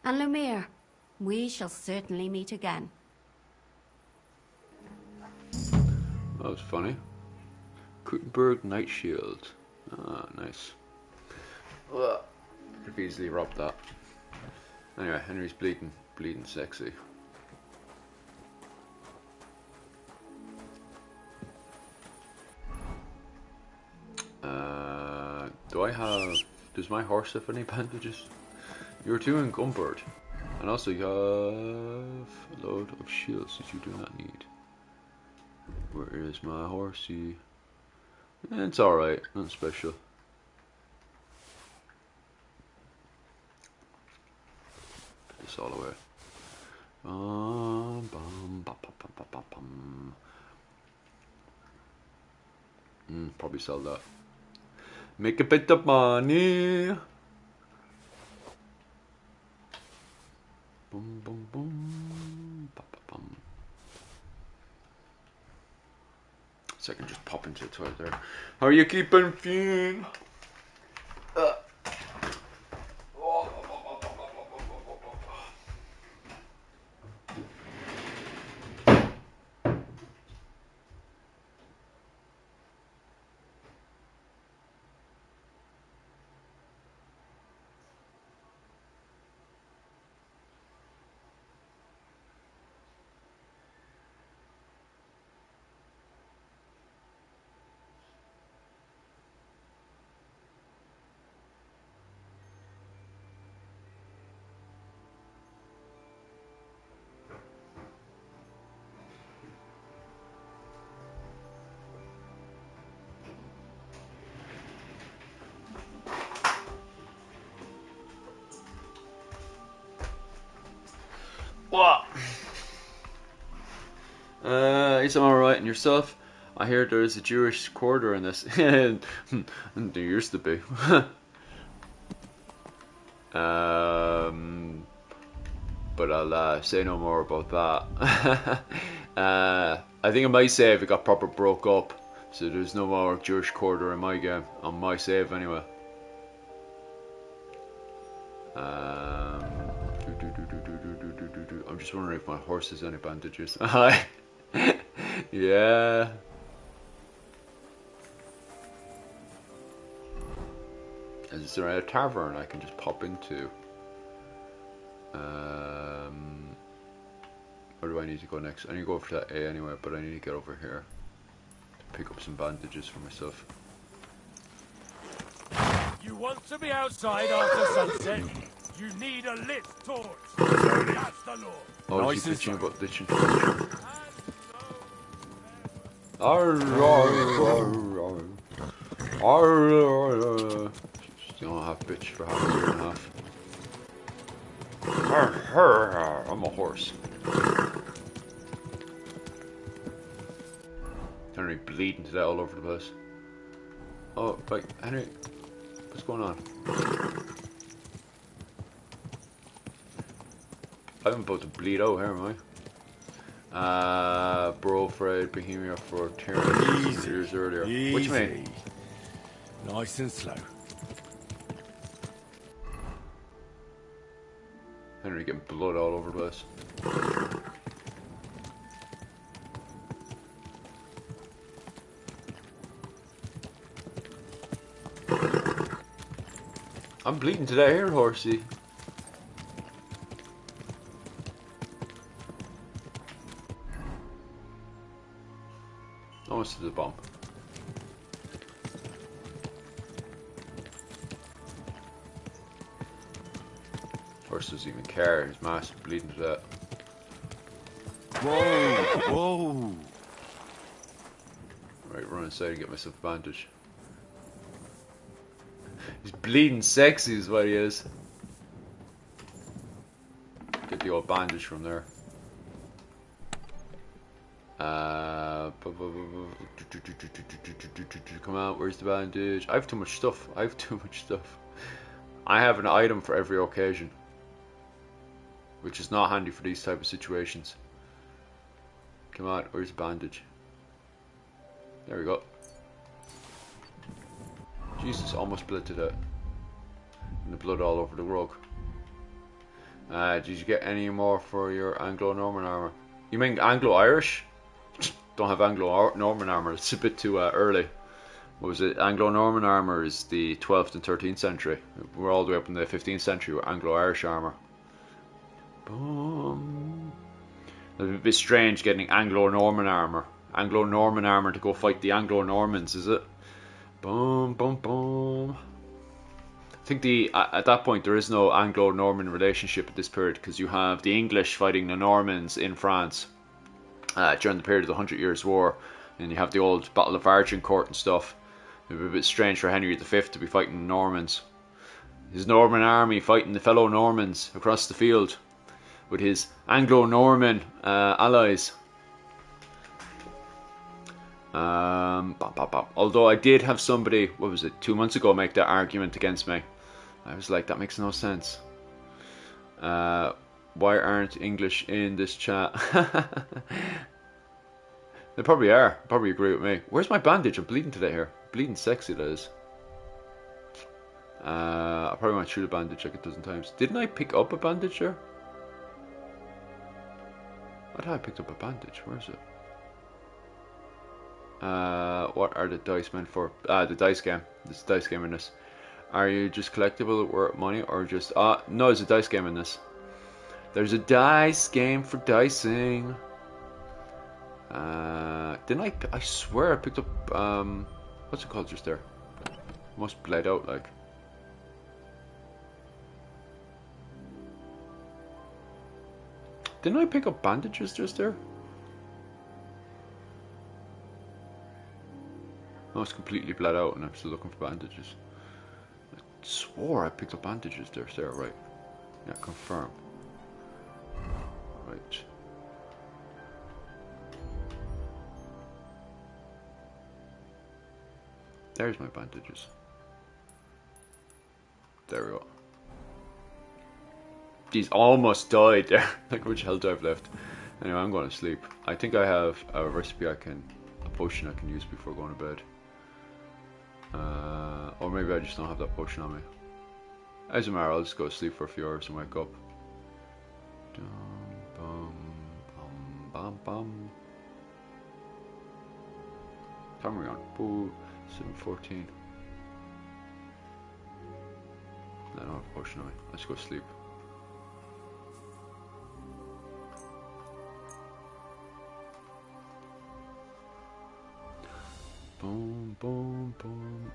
And Lumiere, we shall certainly meet again. That was funny. Gutenberg Night Shield. Ah, nice. Ugh. Could have easily robbed that. Anyway, Henry's bleeding sexy. Does my horse have any bandages? You're too encumbered. And also you have a load of shields that you do not need. Where is my horsey? It's alright, nothing special. Put this all away. Bum, bum, bum, bum, bum, bum, bum. Probably sell that. Make a bit of money. Boom, boom, boom. Ba, ba, bum. So I can just pop into the toilet there. How are you keeping, Fiend? What? Is I'm alright, and yourself? I hear there is a Jewish quarter in this. There used to be. But I'll say no more about that. I think on my save it got proper broke up, so there's no more Jewish quarter in my game, on my save anyway. I'm just wondering if my horse has any bandages. Yeah. Is there a tavern I can just pop into? Where do I need to go next? I need to go over to that A anyway, but I need to get over here to pick up some bandages for myself. You want to be outside after sunset? You need a lit torch. That's the law. Oh, nice, is he bitching about ditching? Still don't have bitch for half a year and a half. I'm a horse. Henry bleeding to death all over the place. Oh, wait, Henry, what's going on? I'm about to bleed out here, am I? Bro, Fred, Bohemia for Tyranny years earlier. Easy. What do you mean? Nice and slow. Henry getting blood all over the place. I'm bleeding to death here, horsey. Almost to the bump. Horse doesn't even care, his mass bleeding to death. Whoa! Whoa! Right, run inside and get myself a bandage. He's bleeding sexy is what he is. Get the old bandage from there. Come out, where's the bandage? I have too much stuff. I have an item for every occasion, which is not handy for these type of situations. Come on, where's the bandage? There we go. Jesus, almost bled to death. And the blood all over the rug. Did you get any more for your Anglo-Norman armor? You mean Anglo-Irish? Don't have Anglo-Norman armor. It's a bit too early. What was it? Anglo-Norman armor is the 12th and 13th century. We're all the way up in the 15th century with Anglo-Irish armor. Boom. It's a bit strange getting Anglo-Norman armor. Anglo-Norman armor to go fight the Anglo-Normans, is it? Boom, boom, boom. I think at that point there is no Anglo-Norman relationship at this period, because you have the English fighting the Normans in France during the period of the 100 Years' War, and you have the old Battle of Agincourt and stuff. It would be a bit strange for Henry V to be fighting the Normans. His Norman army fighting the fellow Normans across the field with his Anglo-Norman allies. Although I did have somebody, what was it, 2 months ago, make that argument against me. I was like, that makes no sense. Why aren't English in this chat? They probably are. Probably agree with me. Where's my bandage? I'm bleeding today here. Bleeding sexy, that is. I probably want to shoot a bandage like a dozen times. Didn't I pick up a bandage there? I thought I picked up a bandage. Where is it? What are the dice meant for? The dice game. This dice game in this. Are you just collectible worth money or just... no, there's a dice game in this. There's a dice game for dicing. Didn't I swear I picked up... what's it called just there? Must bled out like. Didn't I pick up bandages just there? I was completely bled out and I'm still looking for bandages. I swore I picked up bandages there, Sarah, right? Yeah, confirm. Right. There's my bandages. There we go. These almost died there. Like, which health I've left. Anyway, I'm going to sleep. I think I have a recipe a potion I can use before going to bed. Or maybe I just don't have that potion on me. As a matter, I'll just go to sleep for a few hours and wake up. Time we on? Boo, 7:14. I don't have a potion on me. Let's go sleep. Boom, boom, boom.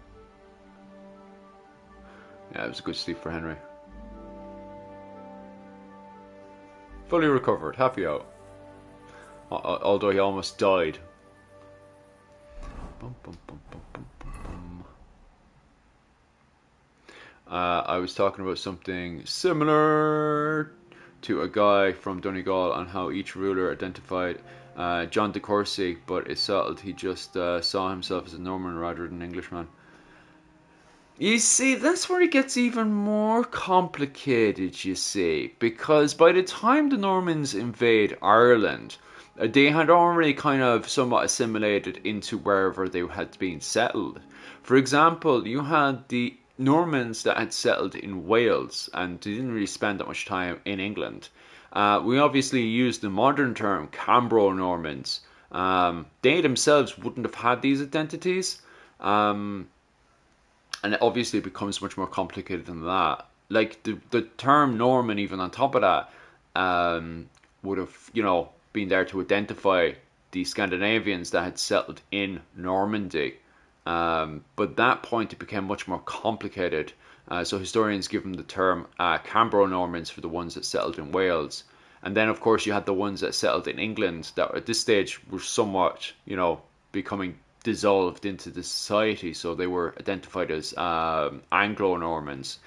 Yeah, it was a good sleep for Henry. Fully recovered, happy out. Although he almost died. Boom, boom, boom, boom, boom, boom, boom. I was talking about something similar to a guy from Donegal on how each ruler identified John de Courcy, but it's settled he just saw himself as a Norman rather than an Englishman. You see, that's where it gets even more complicated, you see, because by the time the Normans invade Ireland, they had already kind of somewhat assimilated into wherever they had been settled. For example, you had the Normans that had settled in Wales, and they didn't really spend that much time in England. We obviously use the modern term Cambro-Normans. They themselves wouldn't have had these identities. And it obviously becomes much more complicated than that. Like, the term Norman, even on top of that, would have, been there to identify the Scandinavians that had settled in Normandy. But at that point, it became much more complicated. So historians give them the term Cambro-Normans for the ones that settled in Wales. And then, of course, you had the ones that settled in England that at this stage were somewhat, becoming dissolved into the society, so they were identified as Anglo-Normans.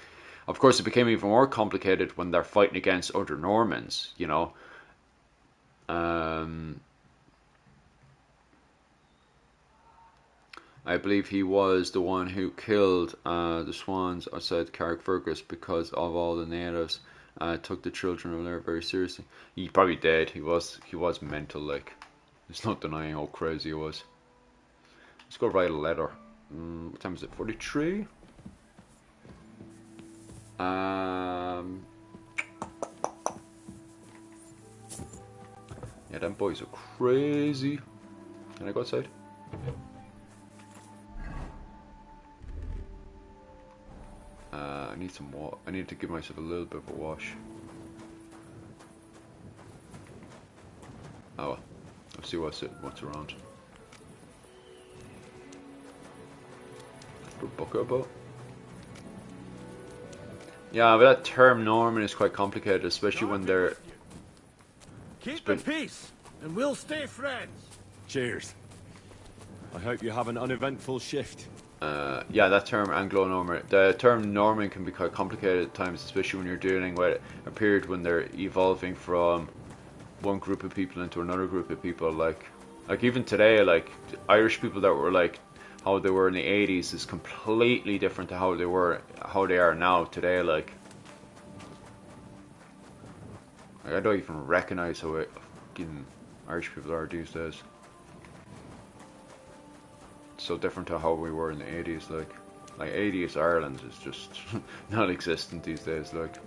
Of course, it became even more complicated when they're fighting against other Normans, I believe he was the one who killed the swans outside Carrickfergus because of all the natives took the children of there very seriously. He probably did. He was mental, like. There's no denying how crazy he was. Let's go write a letter. What time is it? 43? Yeah, them boys are crazy. Can I go outside? I need some water. I need to give myself a little bit of a wash. Oh well. I'll see what's around. Book about. Yeah, but that term Norman is quite complicated, especially when they're... Keep the peace, and we'll stay friends. Cheers. I hope you have an uneventful shift. Yeah, that term Anglo-Norman. The term Norman can be quite complicated at times, especially when you're dealing with a period when they're evolving from one group of people into another group of people. Like, Like even today, like Irish people that were like how they were in the 80s is completely different to how they are now today. Like I don't even recognize how fucking Irish people are these days. It's so different to how we were in the 80s. Like 80s Ireland is just non-existent these days. Like.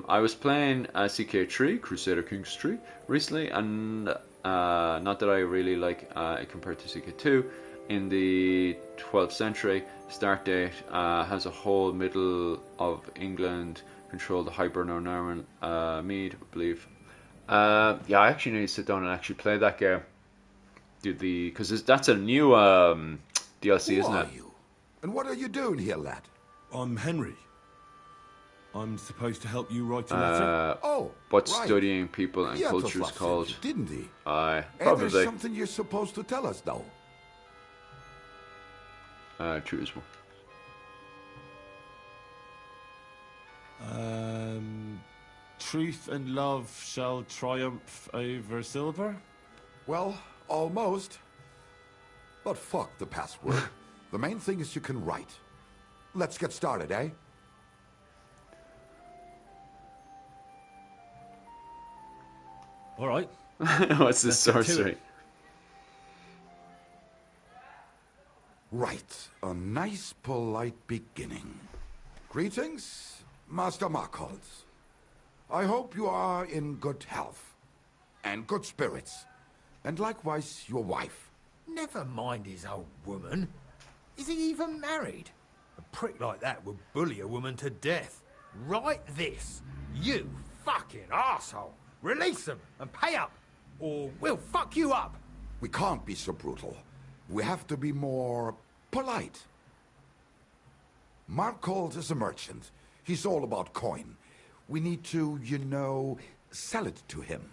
I was playing CK3, Crusader Kings 3, recently, and not that I really like it compared to CK2. In the 12th century, start date has a whole middle of England control the Hiberno-Norman Mead, I believe. Yeah, I actually need to sit down and actually play that game. Because that's a new DLC, isn't it? You? And what are you doing here, lad? I'm Henry. I'm supposed to help you write a letter. What right. studying people and cultures called? Didn't he? Aye, And probably. there's something you're supposed to tell us, though. Choose one. Truth and love shall triumph over silver? Well, almost. But fuck the password. The main thing is you can write. Let's get started, eh? All right. What's this sorcery? Right. A nice, polite beginning. Greetings, Master Markhold. I hope you are in good health and good spirits, and likewise your wife. Never mind his old woman. Is he even married? A prick like that would bully a woman to death. Write this. You fucking arsehole. Release them and pay up, or we'll fuck you up. We can't be so brutal. We have to be more polite. Markhold is a merchant. He's all about coin. We need to, you know, sell it to him.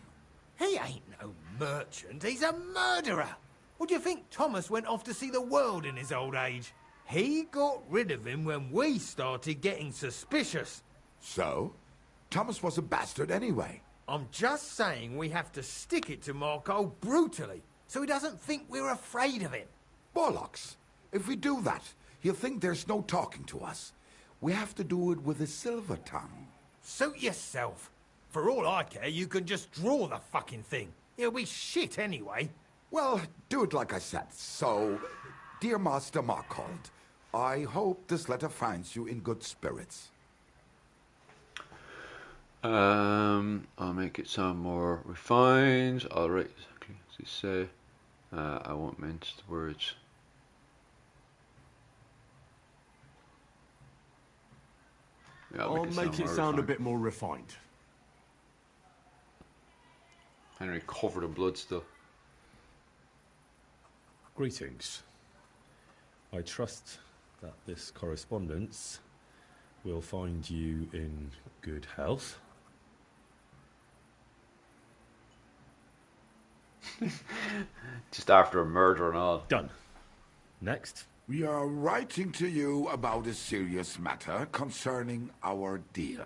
He ain't no merchant. He's a murderer. What do you think Thomas went off to see the world in his old age? He got rid of him when we started getting suspicious. So? Thomas was a bastard anyway. I'm just saying we have to stick it to Markhold brutally, so he doesn't think we're afraid of him. Bollocks. If we do that, he'll think there's no talking to us. We have to do it with a silver tongue. Suit yourself. For all I care, you can just draw the fucking thing. It'll be shit anyway. Well, do it like I said. So, dear Master Markhold, I hope this letter finds you in good spirits. I'll make it sound more refined. I'll write exactly as you say. I won't mince the words. Yeah, I'll make it sound a bit more refined. Henry covered in blood still. Greetings. I trust that this correspondence will find you in good health. Just after a murder and all. Done. Next. We are writing to you about a serious matter concerning our deal.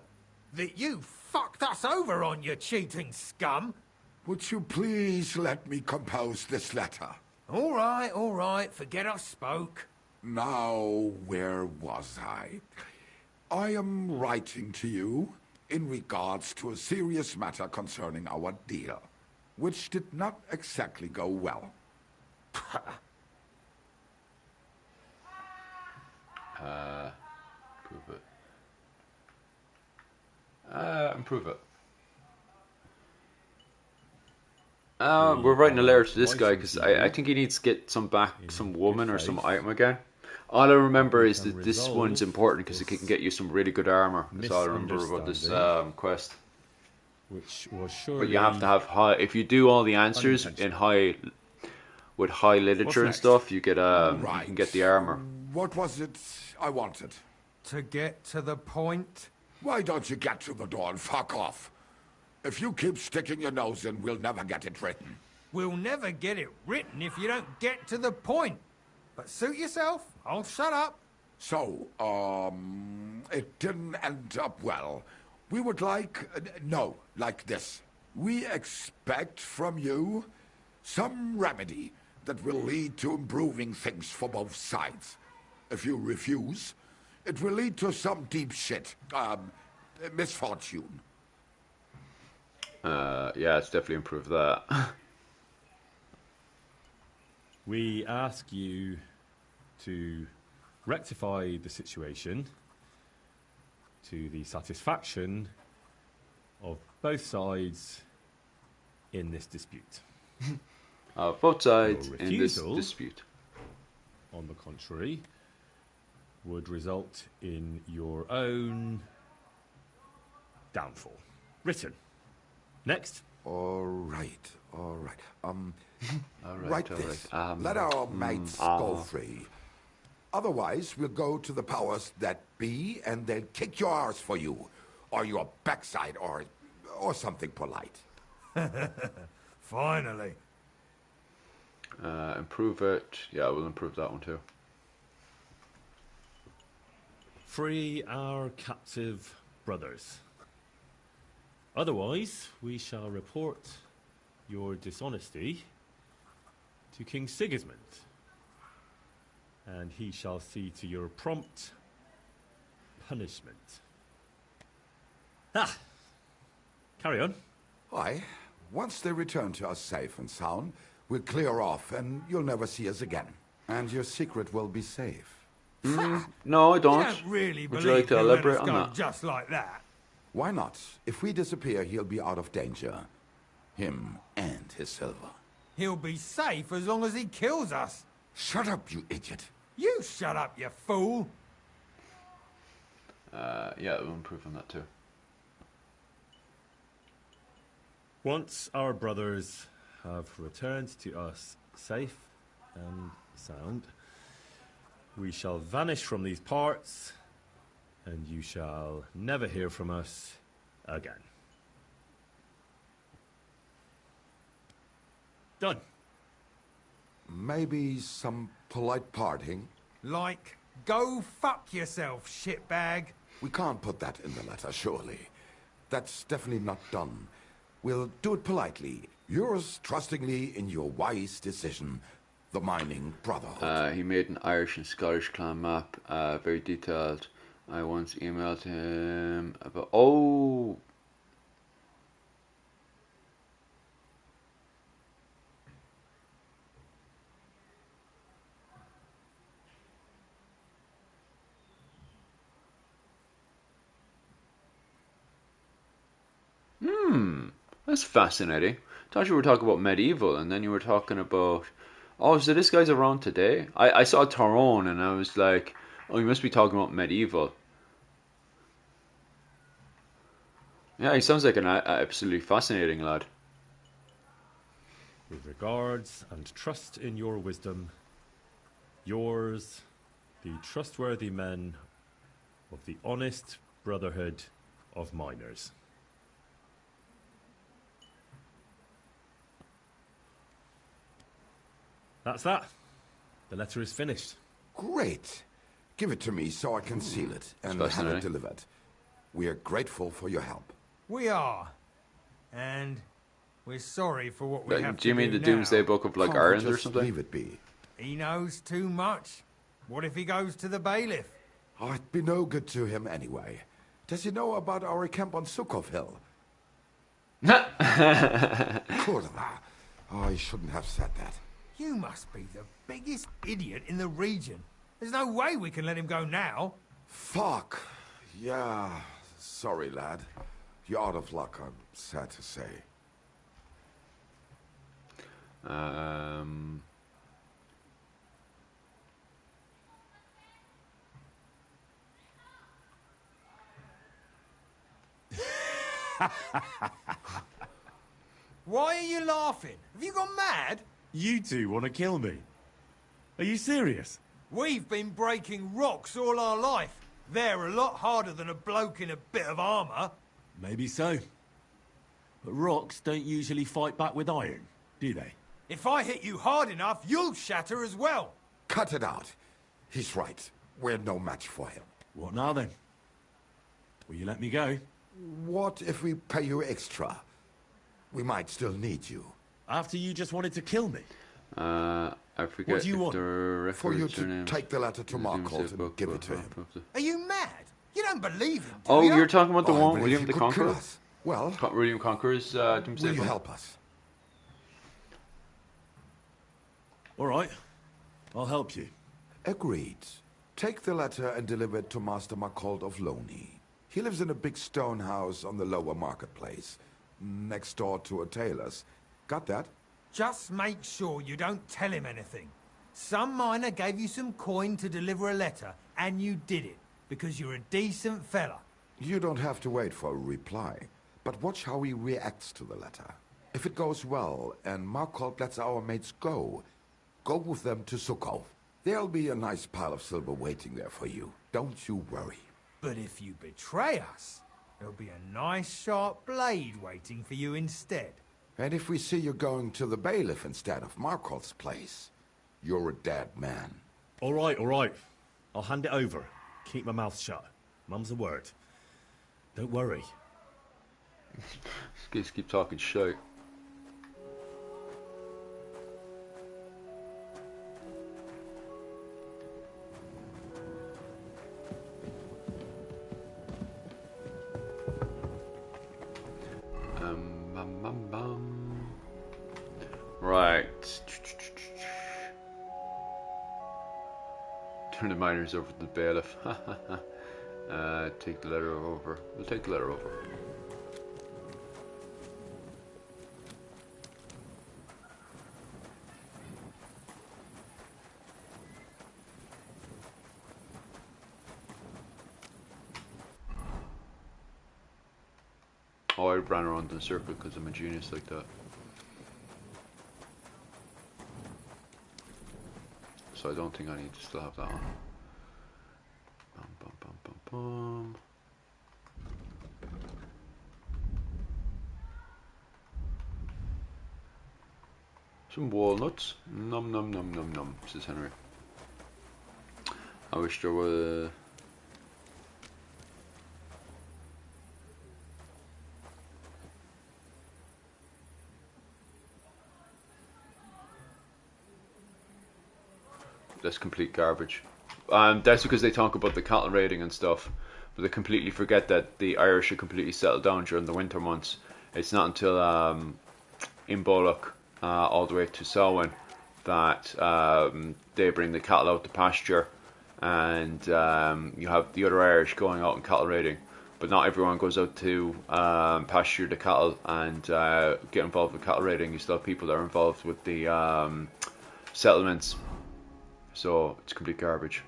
That you fucked us over on, you cheating scum. Would you please let me compose this letter? All right, forget I spoke. Now, where was I? I am writing to you in regards to a serious matter concerning our deal, which did not exactly go well. Prove it. Improve it. We're writing a letter to this guy because I think he needs to get some woman or some item again. All I remember is that this one's important because it can get you some really good armor. That's all I remember about this quest. Which was surely... But you have to have high. If you do all the answers in high, with high literature and stuff, you get you can get the armor. What was it I wanted? To get to the point? Why don't you get to the door and fuck off? If you keep sticking your nose in, we'll never get it written. We'll never get it written if you don't get to the point. But suit yourself. I'll shut up. So, it didn't end up well. We would like... no, like this. We expect from you some remedy that will lead to improving things for both sides. If you refuse, it will lead to some deep shit. Misfortune. Yeah, it's definitely improved that. We ask you to rectify the situation to the satisfaction of both sides in this dispute. Both sides Your in this refusal, dispute. on the contrary, would result in your own downfall. Written. Next. All right. All Write this. Let our mates go free. Otherwise, we'll go to the powers that be, and they'll kick your arse for you, or your backside, or something polite. Finally. Improve it. Yeah, we'll improve that one too. Free our captive brothers. Otherwise, we shall report your dishonesty to King Sigismund, and he shall see to your prompt punishment. Carry on. Aye. Once they return to us safe and sound, we'll clear off, and you'll never see us again. And your secret will be safe. No, I don't. You don't really Would believe you like to he'll let elaborate us on go that? just like that? Why not? If we disappear, he'll be out of danger. Him and his silver. He'll be safe as long as he kills us. Shut up, you idiot. You shut up, you fool. Yeah, we'll improve on that too. Once our brothers have returned to us safe and sound, we shall vanish from these parts, and you shall never hear from us again. Done. Maybe some polite parting? Like, go fuck yourself, shitbag. We can't put that in the letter, surely. That's definitely not done. We'll do it politely. Yours trustingly in your wise decision, the Mining Brotherhood. He made an Irish and Scottish clan map, very detailed. I once emailed him about... Oh! That's fascinating. I thought you were talking about medieval, and then you were talking about... Oh, so this guy's around today? I saw Tyrone, and I was like, oh, you must be talking about medieval. Yeah, he sounds like an absolutely fascinating lad. With regards and trust in your wisdom, yours, the trustworthy men of the honest brotherhood of miners. That's that. The letter is finished. Great. Give it to me so I can seal it and have it delivered. We are grateful for your help. We are. And we're sorry for what we have to do. Do you mean the Doomsday Book of like Ireland or something? Leave it be. He knows too much. What if he goes to the bailiff? Oh, it'd be no good to him anyway. Does he know about our camp on Sukov Hill? Kurva. Oh, I shouldn't have said that. You must be the biggest idiot in the region. There's no way we can let him go now. Fuck. Yeah. Sorry, lad. You're out of luck, I'm sad to say. Why are you laughing? Have you gone mad? You two want to kill me? Are you serious? We've been breaking rocks all our life. They're a lot harder than a bloke in a bit of armour. Maybe so. But rocks don't usually fight back with iron, do they? If I hit you hard enough, you'll shatter as well. cut it out. He's right. We're no match for him. What now then? Will you let me go? What if we pay you extra? We might still need you. After you just wanted to kill me? I forget what do you want? For you to take the letter to Markholt and give it to him. Are you mad? You don't believe him, do Oh, you? you're talking about the I one, believe William he the could kill Conqueror? us. Well, William Conqueror's Doomsday will you Book? help us? All right. I'll help you. Agreed. Take the letter and deliver it to Master Markholt of Loney. He lives in a big stone house on the lower marketplace, next door to a tailor's. Got that? Just make sure you don't tell him anything. Some miner gave you some coin to deliver a letter, and you did it, because you're a decent fella. You don't have to wait for a reply, but watch how he reacts to the letter. If it goes well, and Markholt lets our mates go with them to Sukkov. There'll be a nice pile of silver waiting there for you. Don't you worry. But if you betray us, there'll be a nice sharp blade waiting for you instead. And if we see you going to the bailiff instead of Markholt's place, you're a dead man. All right, all right. I'll hand it over. Keep my mouth shut. Mum's a word. Don't worry. Just keep talking shit. Right. Turn the miners over to the bailiff. Take the letter over. We'll take the letter over. Oh, I ran around in a circle because I'm a genius like that. So I don't think I need to still have that on. Bum, bum, bum, bum, bum. Some walnuts. Num num num num num, says Henry. I wish there were. That's complete garbage. That's because they talk about the cattle raiding and stuff, but they completely forget that the Irish are completely settled down during the winter months. It's not until in Bollock all the way to Samhain that they bring the cattle out to pasture, and you have the other Irish going out and cattle raiding. But not everyone goes out to pasture the cattle and get involved with cattle raiding. You still have people that are involved with the settlements. So it's complete garbage.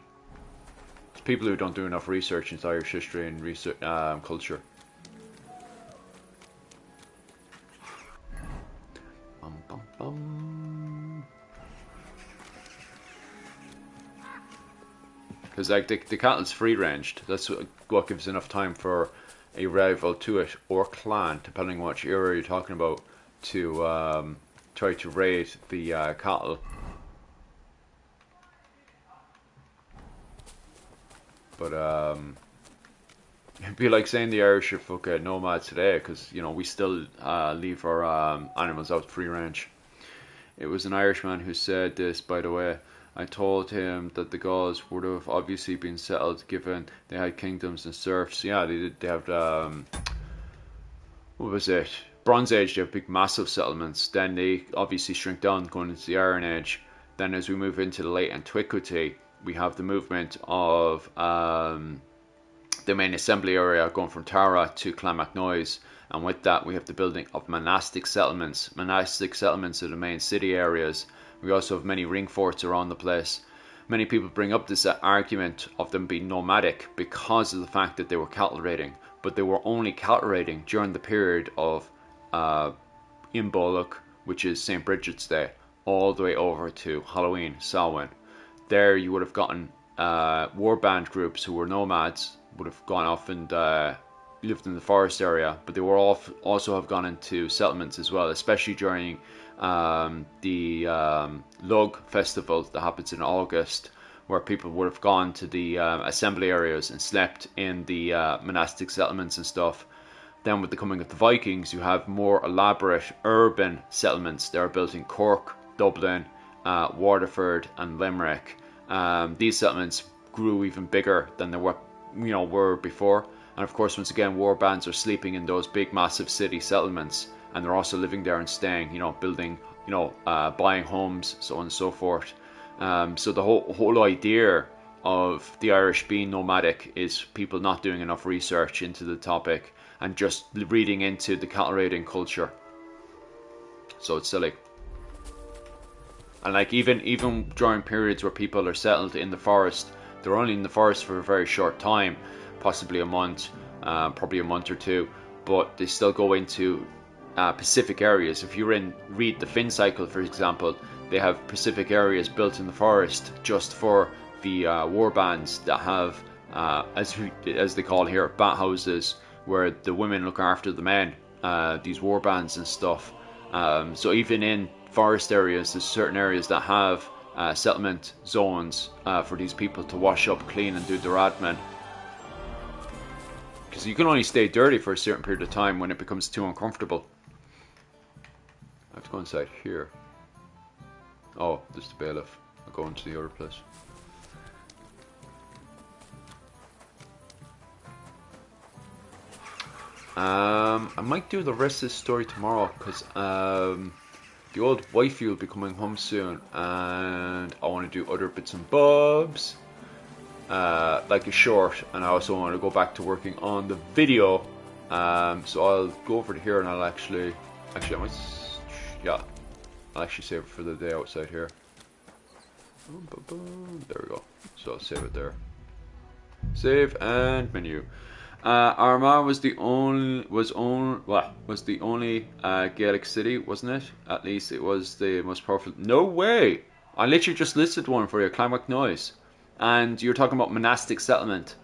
It's people who don't do enough research into Irish history and research, culture. Bum, bum, bum. Because like the cattle's free ranged. That's what gives enough time for a rival to it or clan, depending on which era you're talking about, to try to raid the cattle. But it'd be like saying the Irish are fucking nomads today, because you know we still leave our animals out free range. It was an Irishman who said this, by the way. I told him that the Gauls would have obviously been settled given they had kingdoms and serfs. Yeah, they did. They have what was it? Bronze Age. They have big, massive settlements. Then they obviously shrink down, going into the Iron Age. Then, as we move into the late Antiquity, we have the movement of the main assembly area going from Tara to Clonmacnoise, and with that we have the building of monastic settlements. Monastic settlements are the main city areas. We also have many ring forts around the place. Many people bring up this argument of them being nomadic because of the fact that they were cattle raiding, but they were only cattle raiding during the period of Imbolc, which is St. Bridget's Day, all the way over to Halloween, Samhain. There you would have gotten warband groups who were nomads, would have gone off and lived in the forest area, but they were also have gone into settlements as well, especially during the Lug festival that happens in August, where people would have gone to the assembly areas and slept in the monastic settlements and stuff. Then with the coming of the Vikings, you have more elaborate urban settlements that are built in Cork, Dublin, Waterford and Limerick. These settlements grew even bigger than they were before. And of course, once again, war bands are sleeping in those big, massive city settlements, and they're also living there and staying, building, buying homes, so on and so forth. So the whole idea of the Irish being nomadic is people not doing enough research into the topic and just reading into the cattle raiding culture. So it's silly. And like even during periods where people are settled in the forest, they're only in the forest for a very short time, possibly a month, probably a month or two, but they still go into Pacific areas. If you read the Finn cycle, for example, they have Pacific areas built in the forest just for the war bands that have, as they call here, bat houses, where the women look after the men, these war bands and stuff. So even in forest areas, there's certain areas that have settlement zones for these people to wash up, clean and do their admin. Because you can only stay dirty for a certain period of time when it becomes too uncomfortable. I have to go inside here. Oh, there's the bailiff. I'll go into the other place. I might do the rest of this story tomorrow, because the old wifey will be coming home soon, and I want to do other bits and bobs, like a short, and I also want to go back to working on the video. So I'll go over to here, and I'll actually I might, yeah, I'll actually save it for the day outside here. There we go. So I'll save it there. Save and menu. Armagh was the only Gaelic city, wasn't it? At least it was the most powerful. No way! I literally just listed one for you, Clonmacnoise. And you're talking about monastic settlement.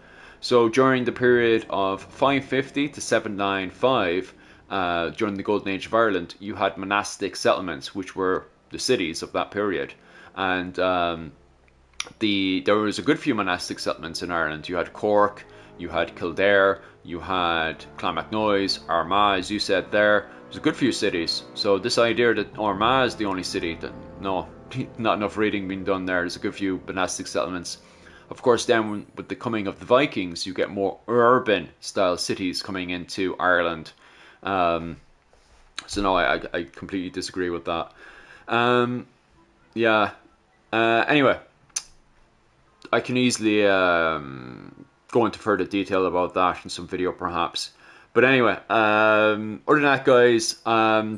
So during the period of 550 to 795, during the Golden Age of Ireland, you had monastic settlements, which were the cities of that period. And there was a good few monastic settlements in Ireland. You had Cork, you had Kildare, you had Clonmacnoise, Armagh, as you said there. There's a good few cities. So this idea that Armagh is the only city, that no, not enough reading being done there. There's a good few monastic settlements. Of course, then with the coming of the Vikings, you get more urban style cities coming into Ireland. So no, I completely disagree with that. Yeah. Anyway, I can easily go into further detail about that in some video perhaps. But anyway, other than that, guys,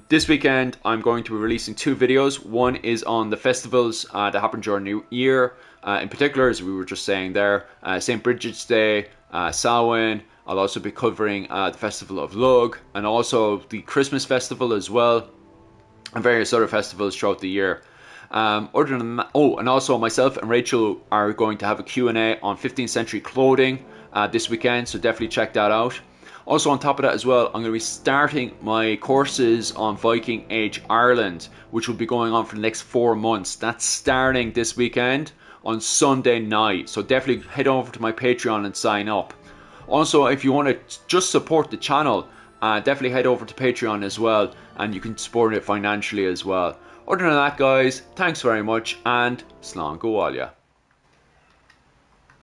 this weekend I'm going to be releasing 2 videos. One is on the festivals that happen during New Year. In particular, as we were just saying there, St. Bridget's Day, Samhain. I'll also be covering the Festival of Lug, and also the Christmas Festival as well, and various other festivals throughout the year. Other than that, and also myself and Rachel are going to have a Q&A on 15th century clothing this weekend, so definitely check that out. Also on top of that as well, I'm going to be starting my courses on Viking Age Ireland, which will be going on for the next 4 months. That's starting this weekend on Sunday night, so definitely head over to my Patreon and sign up. Also, if you want to just support the channel, definitely head over to Patreon as well, and you can support it financially as well. Other than that, guys, thanks very much, and slán go bhaile.